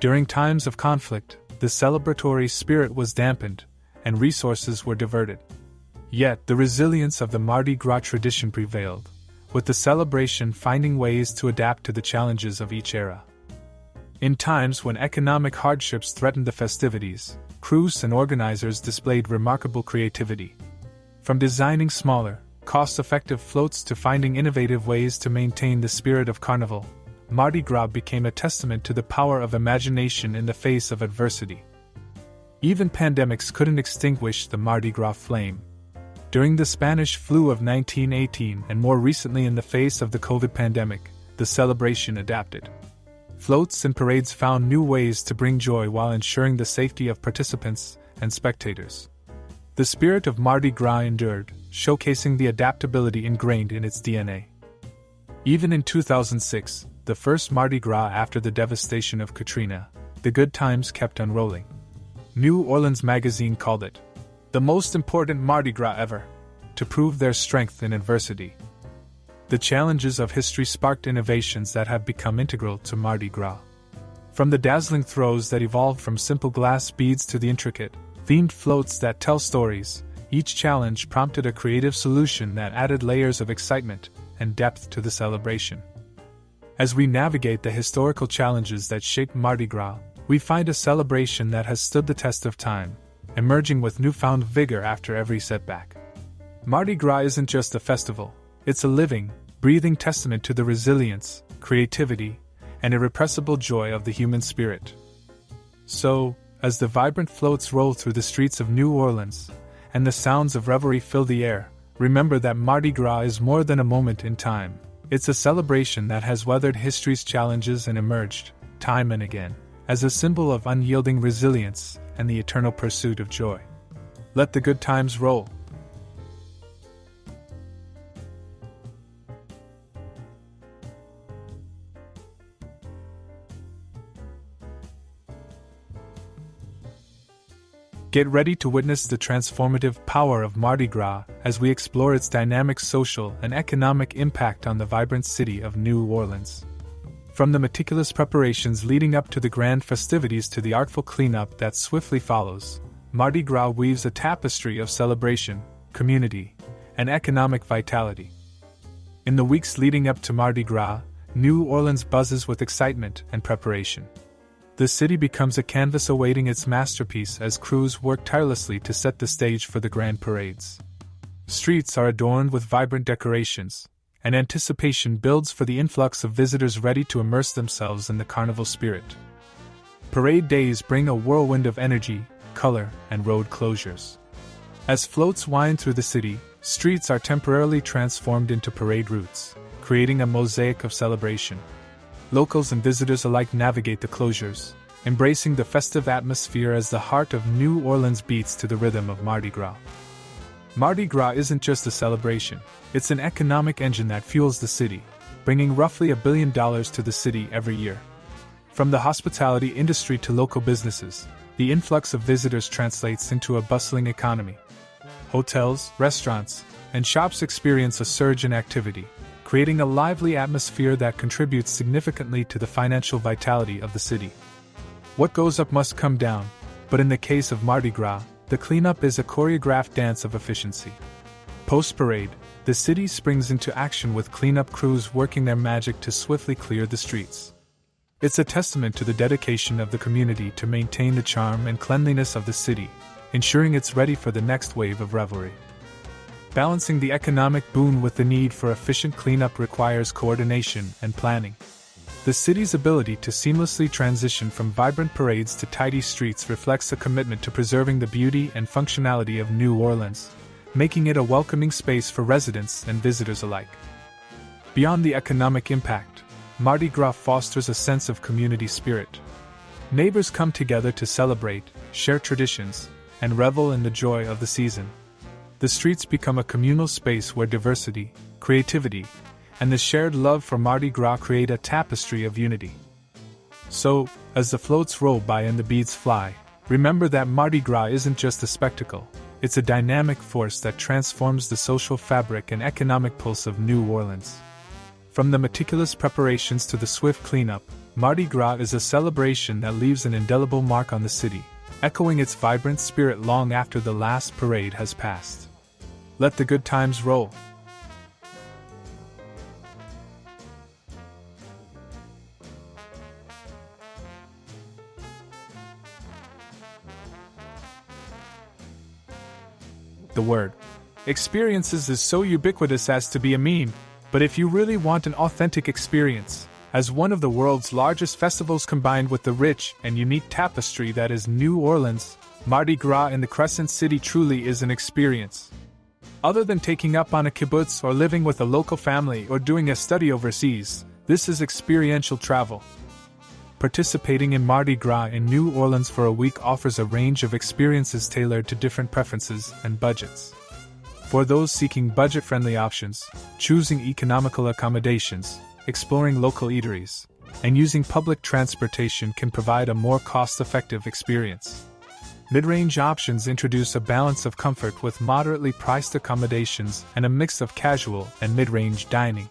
During times of conflict, the celebratory spirit was dampened, and resources were diverted. Yet, the resilience of the Mardi Gras tradition prevailed, with the celebration finding ways to adapt to the challenges of each era. In times when economic hardships threatened the festivities, Krewes and organizers displayed remarkable creativity. From designing smaller, cost-effective floats to finding innovative ways to maintain the spirit of Carnival, Mardi Gras became a testament to the power of imagination in the face of adversity. Even pandemics couldn't extinguish the Mardi Gras flame. During the Spanish flu of 1918 and more recently in the face of the COVID pandemic, the celebration adapted. Floats and parades found new ways to bring joy while ensuring the safety of participants and spectators. The spirit of Mardi Gras endured, showcasing the adaptability ingrained in its DNA. Even in 2006, the first Mardi Gras after the devastation of Katrina, the good times kept unrolling. New Orleans magazine called it the most important Mardi Gras ever, to prove their strength in adversity. The challenges of history sparked innovations that have become integral to Mardi Gras. From the dazzling throws that evolved from simple glass beads to the intricate, themed floats that tell stories, each challenge prompted a creative solution that added layers of excitement and depth to the celebration. As we navigate the historical challenges that shaped Mardi Gras, we find a celebration that has stood the test of time, emerging with newfound vigor after every setback. Mardi Gras isn't just a festival, it's a living, breathing testament to the resilience, creativity, and irrepressible joy of the human spirit. So, as the vibrant floats roll through the streets of New Orleans, and the sounds of revelry fill the air, remember that Mardi Gras is more than a moment in time. It's a celebration that has weathered history's challenges and emerged, time and again, as a symbol of unyielding resilience and the eternal pursuit of joy. Let the good times roll. Get ready to witness the transformative power of Mardi Gras as we explore its dynamic social and economic impact on the vibrant city of New Orleans. From the meticulous preparations leading up to the grand festivities to the artful cleanup that swiftly follows, Mardi Gras weaves a tapestry of celebration, community, and economic vitality. In the weeks leading up to Mardi Gras, New Orleans buzzes with excitement and preparation. The city becomes a canvas awaiting its masterpiece as crews work tirelessly to set the stage for the grand parades. Streets are adorned with vibrant decorations, and anticipation builds for the influx of visitors ready to immerse themselves in the carnival spirit. Parade days bring a whirlwind of energy, color, and road closures. As floats wind through the city, streets are temporarily transformed into parade routes, creating a mosaic of celebration. Locals and visitors alike navigate the closures, embracing the festive atmosphere as the heart of New Orleans beats to the rhythm of Mardi Gras. Mardi Gras isn't just a celebration, it's an economic engine that fuels the city, bringing roughly $1 billion to the city every year. From the hospitality industry to local businesses, the influx of visitors translates into a bustling economy. Hotels, restaurants, and shops experience a surge in activity, creating a lively atmosphere that contributes significantly to the financial vitality of the city. What goes up must come down, but in the case of Mardi Gras, the cleanup is a choreographed dance of efficiency. Post-parade, the city springs into action with cleanup crews working their magic to swiftly clear the streets. It's a testament to the dedication of the community to maintain the charm and cleanliness of the city, ensuring it's ready for the next wave of revelry. Balancing the economic boon with the need for efficient cleanup requires coordination and planning. The city's ability to seamlessly transition from vibrant parades to tidy streets reflects a commitment to preserving the beauty and functionality of New Orleans, making it a welcoming space for residents and visitors alike. Beyond the economic impact, Mardi Gras fosters a sense of community spirit. Neighbors come together to celebrate, share traditions, and revel in the joy of the season. The streets become a communal space where diversity, creativity, and the shared love for Mardi Gras create a tapestry of unity. So, as the floats roll by and the beads fly, remember that Mardi Gras isn't just a spectacle, it's a dynamic force that transforms the social fabric and economic pulse of New Orleans. From the meticulous preparations to the swift cleanup, Mardi Gras is a celebration that leaves an indelible mark on the city, echoing its vibrant spirit long after the last parade has passed. Let the good times roll. The word experiences is so ubiquitous as to be a meme, but if you really want an authentic experience, as one of the world's largest festivals combined with the rich and unique tapestry that is New Orleans, Mardi Gras in the Crescent City truly is an experience. Other than taking up on a kibbutz or living with a local family or doing a study overseas, this is experiential travel. Participating in Mardi Gras in New Orleans for a week offers a range of experiences tailored to different preferences and budgets. For those seeking budget-friendly options, choosing economical accommodations, exploring local eateries, and using public transportation can provide a more cost-effective experience. Mid-range options introduce a balance of comfort with moderately priced accommodations and a mix of casual and mid-range dining.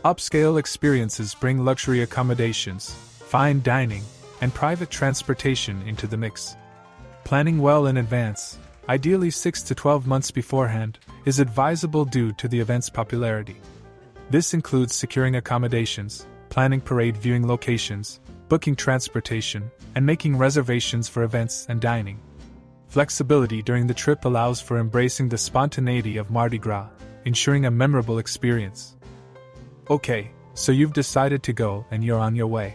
Upscale experiences bring luxury accommodations, fine dining, and private transportation into the mix. Planning well in advance, ideally 6 to 12 months beforehand, is advisable due to the event's popularity. This includes securing accommodations, planning parade viewing locations, booking transportation, and making reservations for events and dining. Flexibility during the trip allows for embracing the spontaneity of Mardi Gras, ensuring a memorable experience. Okay, So you've decided to go and you're on your way.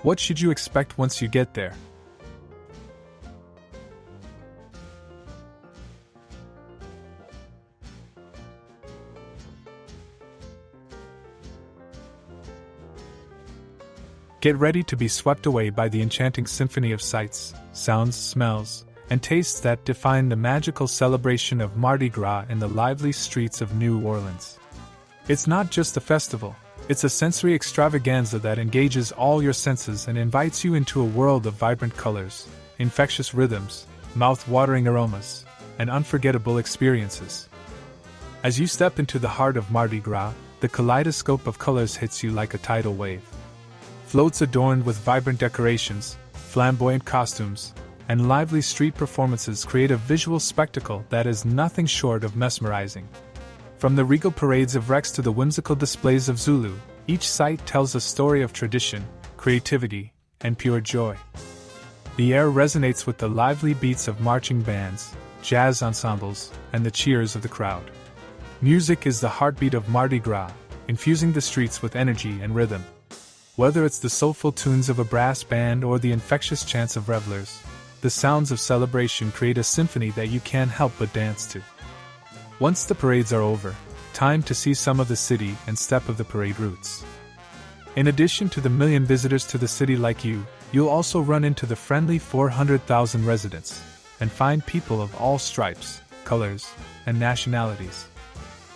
What should you expect once you get there? Get ready to be swept away by the enchanting symphony of sights, sounds, smells, and tastes that define the magical celebration of Mardi Gras in the lively streets of New Orleans. It's not just a festival, it's a sensory extravaganza that engages all your senses and invites you into a world of vibrant colors, infectious rhythms, mouth-watering aromas, and unforgettable experiences. As you step into the heart of Mardi Gras, the kaleidoscope of colors hits you like a tidal wave. Floats adorned with vibrant decorations, flamboyant costumes, and lively street performances create a visual spectacle that is nothing short of mesmerizing. From the regal parades of Rex to the whimsical displays of Zulu, each sight tells a story of tradition, creativity, and pure joy. The air resonates with the lively beats of marching bands, jazz ensembles, and the cheers of the crowd. Music is the heartbeat of Mardi Gras, infusing the streets with energy and rhythm. Whether it's the soulful tunes of a brass band or the infectious chants of revelers, the sounds of celebration create a symphony that you can't help but dance to. Once the parades are over, time to see some of the city and step of the parade routes. In addition to the million visitors to the city like you, you'll also run into the friendly 400,000 residents, and find people of all stripes, colors, and nationalities.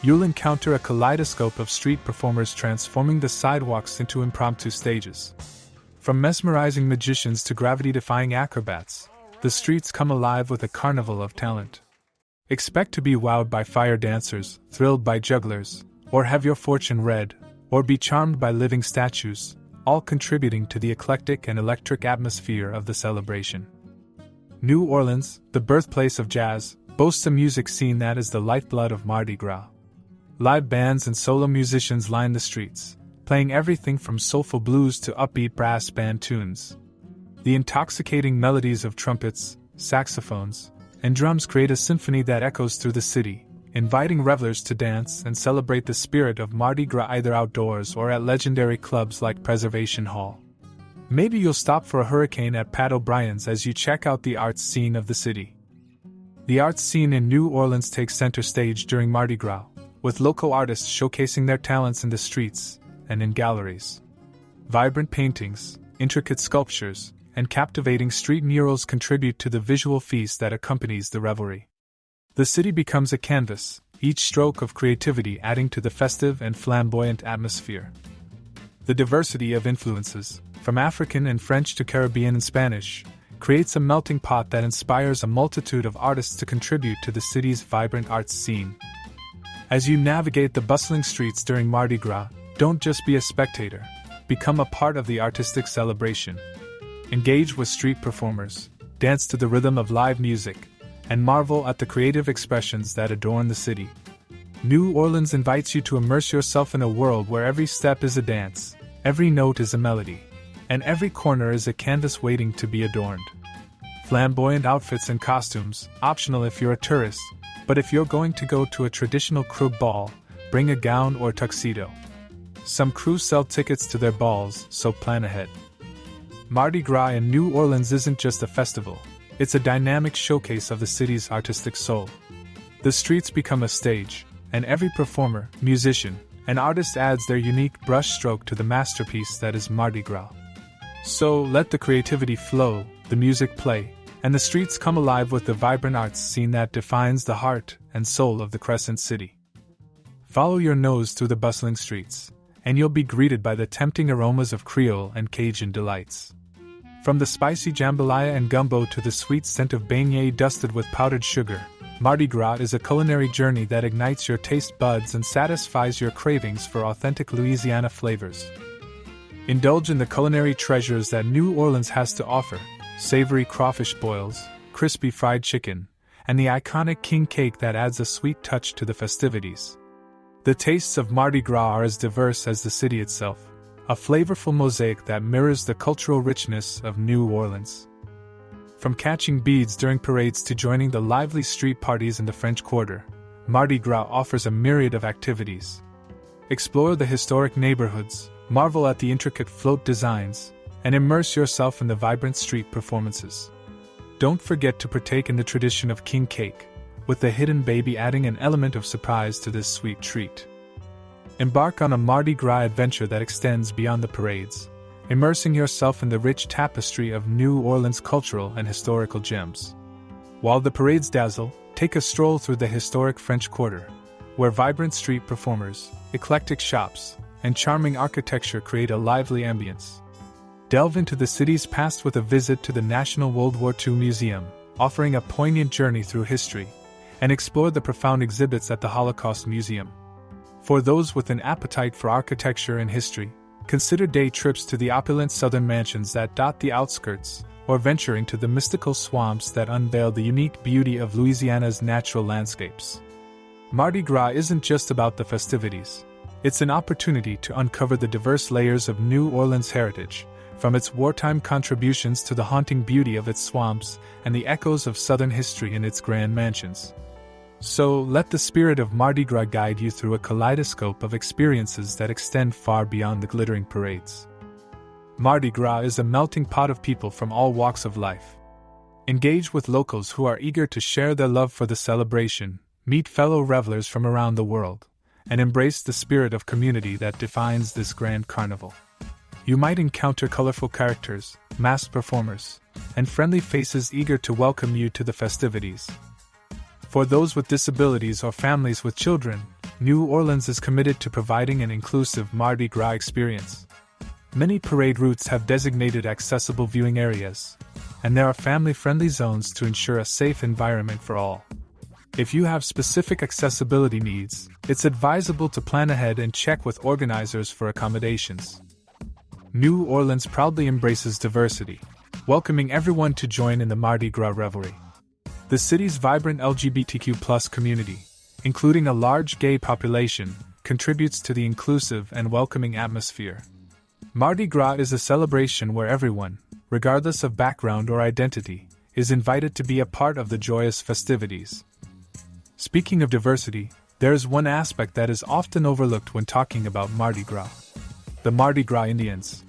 You'll encounter a kaleidoscope of street performers transforming the sidewalks into impromptu stages. From mesmerizing magicians to gravity-defying acrobats, the streets come alive with a carnival of talent. Expect to be wowed by fire dancers, thrilled by jugglers, or have your fortune read, or be charmed by living statues, all contributing to the eclectic and electric atmosphere of the celebration. New Orleans, the birthplace of jazz, boasts a music scene that is the lifeblood of Mardi Gras. Live bands and solo musicians line the streets, playing everything from soulful blues to upbeat brass band tunes. The intoxicating melodies of trumpets, saxophones, and drums create a symphony that echoes through the city, inviting revelers to dance and celebrate the spirit of Mardi Gras either outdoors or at legendary clubs like Preservation Hall. Maybe you'll stop for a hurricane at Pat O'Brien's as you check out the arts scene of the city. The arts scene in New Orleans takes center stage during Mardi Gras, with local artists showcasing their talents in the streets and in galleries. Vibrant paintings, intricate sculptures, and captivating street murals contribute to the visual feast that accompanies the revelry. The city becomes a canvas, each stroke of creativity adding to the festive and flamboyant atmosphere. The diversity of influences, from African and French to Caribbean and Spanish, creates a melting pot that inspires a multitude of artists to contribute to the city's vibrant arts scene. As you navigate the bustling streets during Mardi Gras, don't just be a spectator, become a part of the artistic celebration. Engage with street performers, dance to the rhythm of live music, and marvel at the creative expressions that adorn the city. New Orleans invites you to immerse yourself in a world where every step is a dance, every note is a melody, and every corner is a canvas waiting to be adorned. Flamboyant outfits and costumes, optional if you're a tourist, but if you're going to go to a traditional Krewes ball, bring a gown or tuxedo. Some Krewes sell tickets to their balls, so plan ahead. Mardi Gras in New Orleans isn't just a festival, it's a dynamic showcase of the city's artistic soul. The streets become a stage, and every performer, musician, and artist adds their unique brushstroke to the masterpiece that is Mardi Gras. So let the creativity flow, the music play, and the streets come alive with the vibrant arts scene that defines the heart and soul of the Crescent City. Follow your nose through the bustling streets, and you'll be greeted by the tempting aromas of Creole and Cajun delights. From the spicy jambalaya and gumbo to the sweet scent of beignet dusted with powdered sugar, Mardi Gras is a culinary journey that ignites your taste buds and satisfies your cravings for authentic Louisiana flavors. Indulge in the culinary treasures that New Orleans has to offer: savory crawfish boils, crispy fried chicken, and the iconic king cake that adds a sweet touch to the festivities. The tastes of Mardi Gras are as diverse as the city itself, a flavorful mosaic that mirrors the cultural richness of New Orleans. From catching beads during parades to joining the lively street parties in the French Quarter, Mardi Gras offers a myriad of activities. Explore the historic neighborhoods, marvel at the intricate float designs, and immerse yourself in the vibrant street performances. Don't forget to partake in the tradition of king cake, with the hidden baby adding an element of surprise to this sweet treat. Embark on a Mardi Gras adventure that extends beyond the parades, immersing yourself in the rich tapestry of New Orleans' cultural and historical gems. While the parades dazzle, take a stroll through the historic French Quarter, where vibrant street performers, eclectic shops, and charming architecture create a lively ambience. Delve into the city's past with a visit to the National World War II Museum, offering a poignant journey through history, and explore the profound exhibits at the Holocaust Museum. For those with an appetite for architecture and history, consider day trips to the opulent southern mansions that dot the outskirts, or venturing to the mystical swamps that unveil the unique beauty of Louisiana's natural landscapes. Mardi Gras isn't just about the festivities. It's an opportunity to uncover the diverse layers of New Orleans' heritage, from its wartime contributions to the haunting beauty of its swamps and the echoes of Southern history in its grand mansions. So, let the spirit of Mardi Gras guide you through a kaleidoscope of experiences that extend far beyond the glittering parades. Mardi Gras is a melting pot of people from all walks of life. Engage with locals who are eager to share their love for the celebration, meet fellow revelers from around the world, and embrace the spirit of community that defines this grand carnival. You might encounter colorful characters, masked performers, and friendly faces eager to welcome you to the festivities. For those with disabilities or families with children, New Orleans is committed to providing an inclusive Mardi Gras experience. Many parade routes have designated accessible viewing areas, and there are family-friendly zones to ensure a safe environment for all. If you have specific accessibility needs, it's advisable to plan ahead and check with organizers for accommodations. New Orleans proudly embraces diversity, welcoming everyone to join in the Mardi Gras revelry. The city's vibrant LGBTQ+ community, including a large gay population, contributes to the inclusive and welcoming atmosphere. Mardi Gras is a celebration where everyone, regardless of background or identity, is invited to be a part of the joyous festivities. Speaking of diversity, there is one aspect that is often overlooked when talking about Mardi Gras. The Mardi Gras Indians.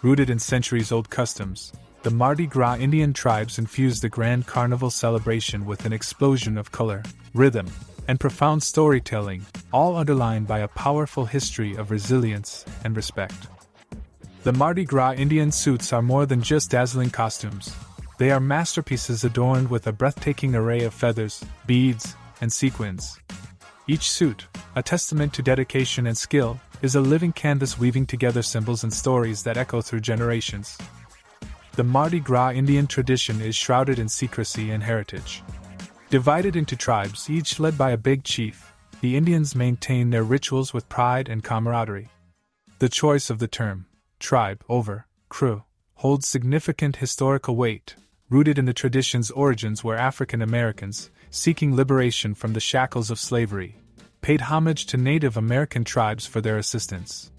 Rooted in centuries-old customs, the Mardi Gras Indian tribes infuse the grand carnival celebration with an explosion of color, rhythm, and profound storytelling, all underlined by a powerful history of resilience and respect. The Mardi Gras Indian suits are more than just dazzling costumes. They are masterpieces adorned with a breathtaking array of feathers, beads, and sequins. Each suit, a testament to dedication and skill, is a living canvas weaving together symbols and stories that echo through generations. The Mardi Gras Indian tradition is shrouded in secrecy and heritage. Divided into tribes, each led by a big chief, the Indians maintain their rituals with pride and camaraderie. The choice of the term, tribe over Krewe, holds significant historical weight, rooted in the tradition's origins where African Americans, seeking liberation from the shackles of slavery, paid homage to Native American tribes for their assistance.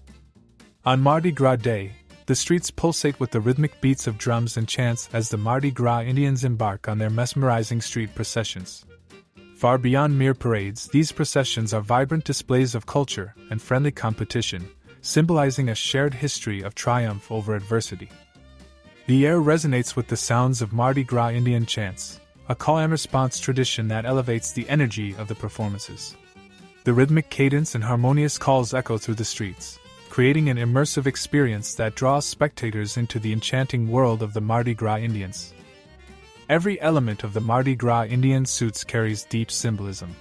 On Mardi Gras Day, the streets pulsate with the rhythmic beats of drums and chants as the Mardi Gras Indians embark on their mesmerizing street processions. Far beyond mere parades, these processions are vibrant displays of culture and friendly competition, symbolizing a shared history of triumph over adversity. The air resonates with the sounds of Mardi Gras Indian chants, a call-and-response tradition that elevates the energy of the performances. The rhythmic cadence and harmonious calls echo through the streets, creating an immersive experience that draws spectators into the enchanting world of the Mardi Gras Indians. Every element of the Mardi Gras Indian suits carries deep symbolism.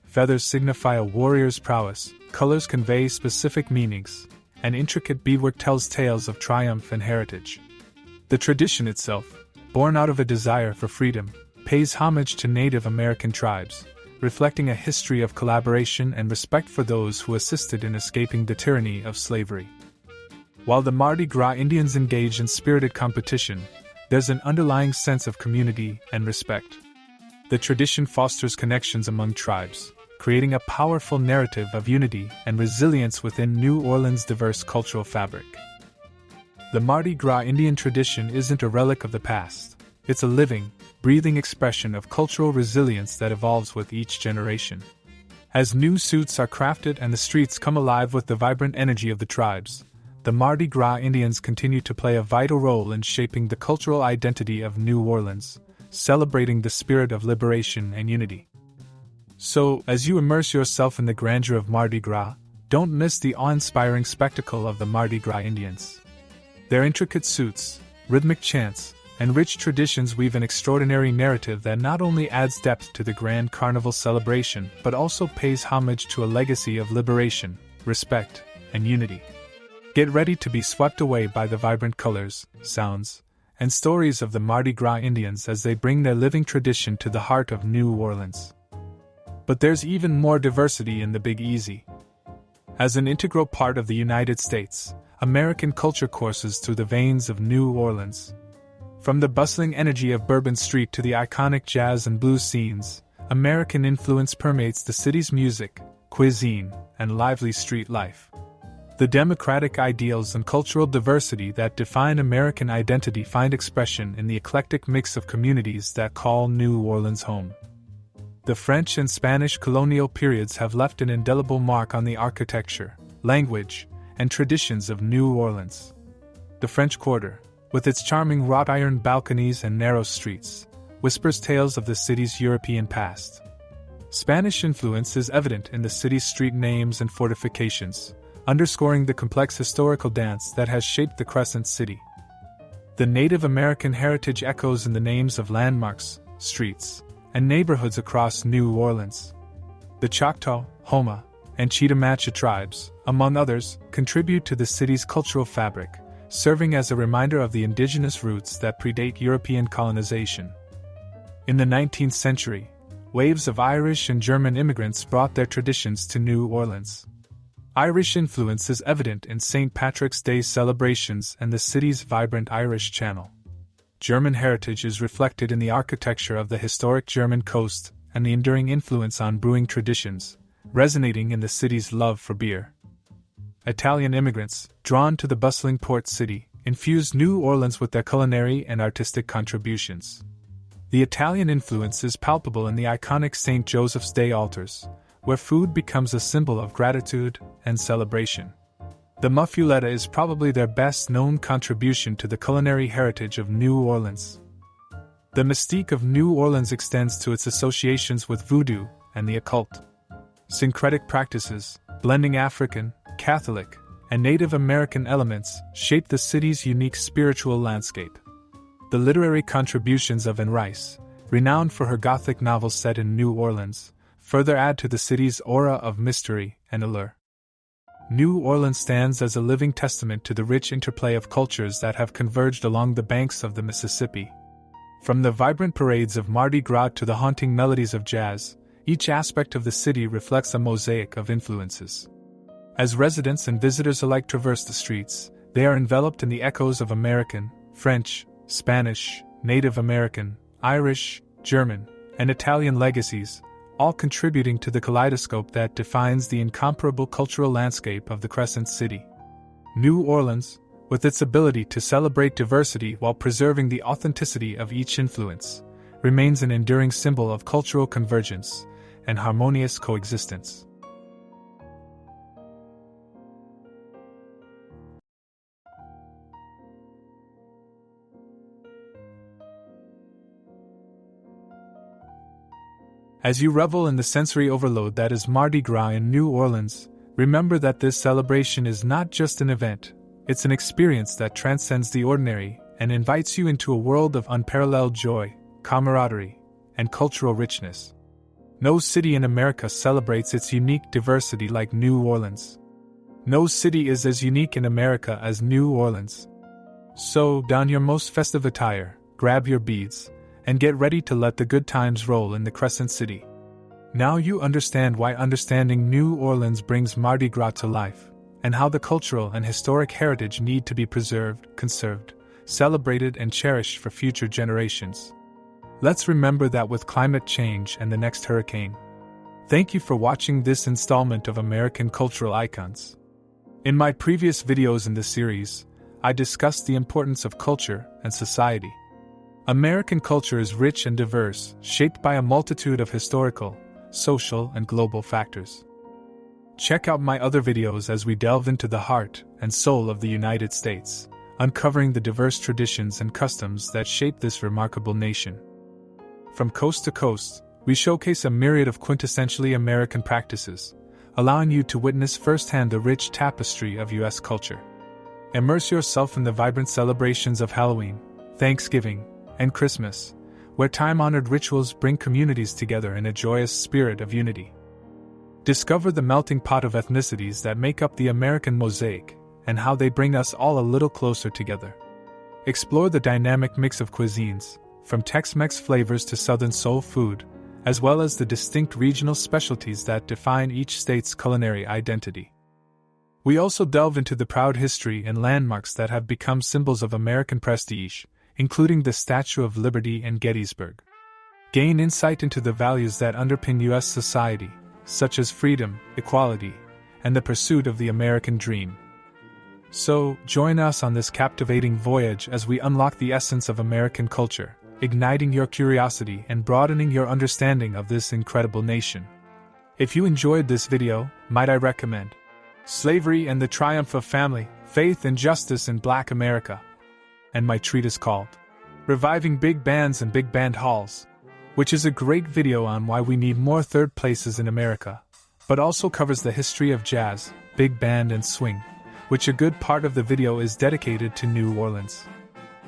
Feathers signify a warrior's prowess, colors convey specific meanings, and intricate beadwork tells tales of triumph and heritage. The tradition itself, born out of a desire for freedom, pays homage to Native American tribes, reflecting a history of collaboration and respect for those who assisted in escaping the tyranny of slavery. While the Mardi Gras Indians engage in spirited competition, there's an underlying sense of community and respect. The tradition fosters connections among tribes, creating a powerful narrative of unity and resilience within New Orleans' diverse cultural fabric. The Mardi Gras Indian tradition isn't a relic of the past. It's a living, breathing expression of cultural resilience that evolves with each generation. As new suits are crafted and the streets come alive with the vibrant energy of the tribes, the Mardi Gras Indians continue to play a vital role in shaping the cultural identity of New Orleans, celebrating the spirit of liberation and unity. So, as you immerse yourself in the grandeur of Mardi Gras, don't miss the awe-inspiring spectacle of the Mardi Gras Indians. Their intricate suits, rhythmic chants, and rich traditions weave an extraordinary narrative that not only adds depth to the grand Carnival celebration but also pays homage to a legacy of liberation, respect, and unity. Get ready to be swept away by the vibrant colors, sounds, and stories of the Mardi Gras Indians as they bring their living tradition to the heart of New Orleans. But there's even more diversity in the Big Easy. As an integral part of the United States, American culture courses through the veins of New Orleans. From the bustling energy of Bourbon Street to the iconic jazz and blues scenes, American influence permeates the city's music, cuisine, and lively street life. The democratic ideals and cultural diversity that define American identity find expression in the eclectic mix of communities that call New Orleans home. The French and Spanish colonial periods have left an indelible mark on the architecture, language, and traditions of New Orleans. The French Quarter, with its charming wrought iron balconies and narrow streets, whispers tales of the city's European past. Spanish influence is evident in the city's street names and fortifications, underscoring the complex historical dance that has shaped the Crescent City. The Native American heritage echoes in the names of landmarks, streets, and neighborhoods across New Orleans. The Choctaw, Homa, and Cheetah tribes, among others, contribute to the city's cultural fabric, serving as a reminder of the indigenous roots that predate European colonization. In the 19th century, waves of Irish and German immigrants brought their traditions to New Orleans. Irish influence is evident in St. Patrick's Day celebrations and the city's vibrant Irish Channel. German heritage is reflected in the architecture of the historic German coast and the enduring influence on brewing traditions, resonating in the city's love for beer. Italian immigrants, drawn to the bustling port city, infused New Orleans with their culinary and artistic contributions. The Italian influence is palpable in the iconic St. Joseph's Day altars, where food becomes a symbol of gratitude and celebration. The muffuletta is probably their best-known contribution to the culinary heritage of New Orleans. The mystique of New Orleans extends to its associations with voodoo and the occult. Syncretic practices, blending African, Catholic, and Native American elements, shape the city's unique spiritual landscape. The literary contributions of Anne Rice, renowned for her Gothic novels set in New Orleans, further add to the city's aura of mystery and allure. New Orleans stands as a living testament to the rich interplay of cultures that have converged along the banks of the Mississippi. From the vibrant parades of Mardi Gras to the haunting melodies of jazz, each aspect of the city reflects a mosaic of influences. As residents and visitors alike traverse the streets, they are enveloped in the echoes of American, French, Spanish, Native American, Irish, German, and Italian legacies, all contributing to the kaleidoscope that defines the incomparable cultural landscape of the Crescent City. New Orleans, with its ability to celebrate diversity while preserving the authenticity of each influence, remains an enduring symbol of cultural convergence and harmonious coexistence. As you revel in the sensory overload that is Mardi Gras in New Orleans, remember that this celebration is not just an event, it's an experience that transcends the ordinary and invites you into a world of unparalleled joy, camaraderie, and cultural richness. No city in America celebrates its unique diversity like New Orleans. No city is as unique in America as New Orleans. So, don your most festive attire, grab your beads, and get ready to let the good times roll in the Crescent City. Now you understand why understanding New Orleans brings Mardi Gras to life, and how the cultural and historic heritage need to be preserved, conserved, celebrated, and cherished for future generations. Let's remember that with climate change and the next hurricane. Thank you for watching this installment of American Cultural Icons. In my previous videos in this series, I discussed the importance of culture and society. American culture is rich and diverse, shaped by a multitude of historical, social, and global factors. Check out my other videos as we delve into the heart and soul of the United States, uncovering the diverse traditions and customs that shape this remarkable nation. From coast to coast, we showcase a myriad of quintessentially American practices, allowing you to witness firsthand the rich tapestry of U.S. culture. Immerse yourself in the vibrant celebrations of Halloween, Thanksgiving, and Christmas, where time-honored rituals bring communities together in a joyous spirit of unity. Discover the melting pot of ethnicities that make up the American mosaic, and how they bring us all a little closer together. Explore the dynamic mix of cuisines, from Tex-Mex flavors to Southern soul food, as well as the distinct regional specialties that define each state's culinary identity. We also delve into the proud history and landmarks that have become symbols of American prestige, including the Statue of Liberty and Gettysburg. Gain insight into the values that underpin U.S. society, such as freedom, equality, and the pursuit of the American dream. So, join us on this captivating voyage as we unlock the essence of American culture, igniting your curiosity and broadening your understanding of this incredible nation. If you enjoyed this video, might I recommend Slavery and the Triumph of Family, Faith and Justice in Black America, and my treatise called Reviving Big Bands and Big Band Halls, which is a great video on why we need more third places in America, but also covers the history of jazz, big band and swing, which a good part of the video is dedicated to New Orleans.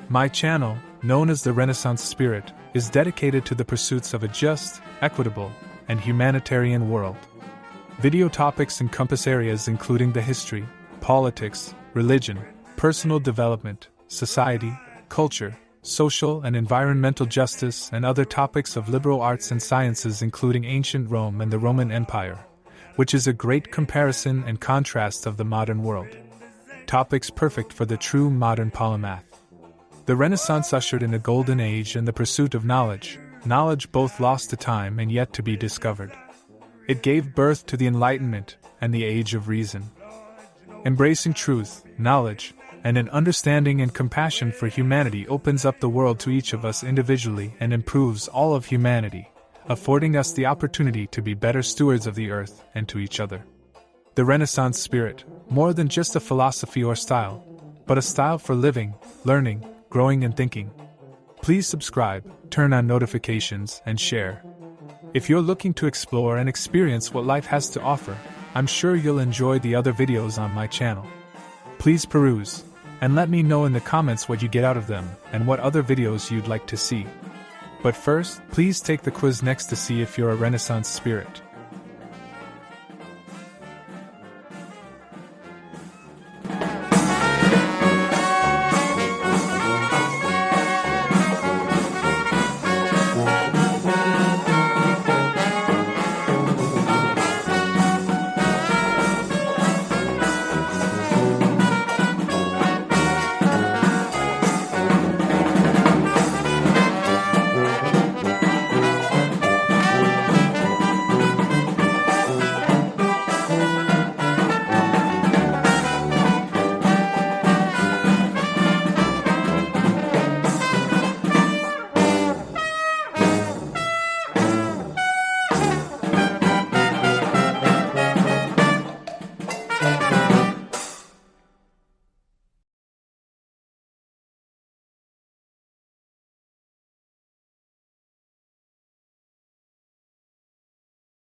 My channel, known as the Renaissance Spirit, is dedicated to the pursuits of a just, equitable, and humanitarian world. Video topics encompass areas including the history, politics, religion, personal development, society, culture, social and environmental justice, and other topics of liberal arts and sciences including ancient Rome and the Roman Empire, which is a great comparison and contrast of the modern world. Topics perfect for the true modern polymath. The Renaissance ushered in a golden age and the pursuit of knowledge both lost to time and yet to be discovered. It gave birth to the Enlightenment and the Age of Reason. Embracing truth, knowledge, and an understanding and compassion for humanity opens up the world to each of us individually and improves all of humanity, affording us the opportunity to be better stewards of the earth and to each other. The Renaissance spirit, more than just a philosophy or style, but a style for living, learning, growing and thinking. Please subscribe, turn on notifications, and share. If you're looking to explore and experience what life has to offer, I'm sure you'll enjoy the other videos on my channel. Please peruse, and let me know in the comments what you get out of them and what other videos you'd like to see. But first, please take the quiz next to see if you're a Renaissance spirit.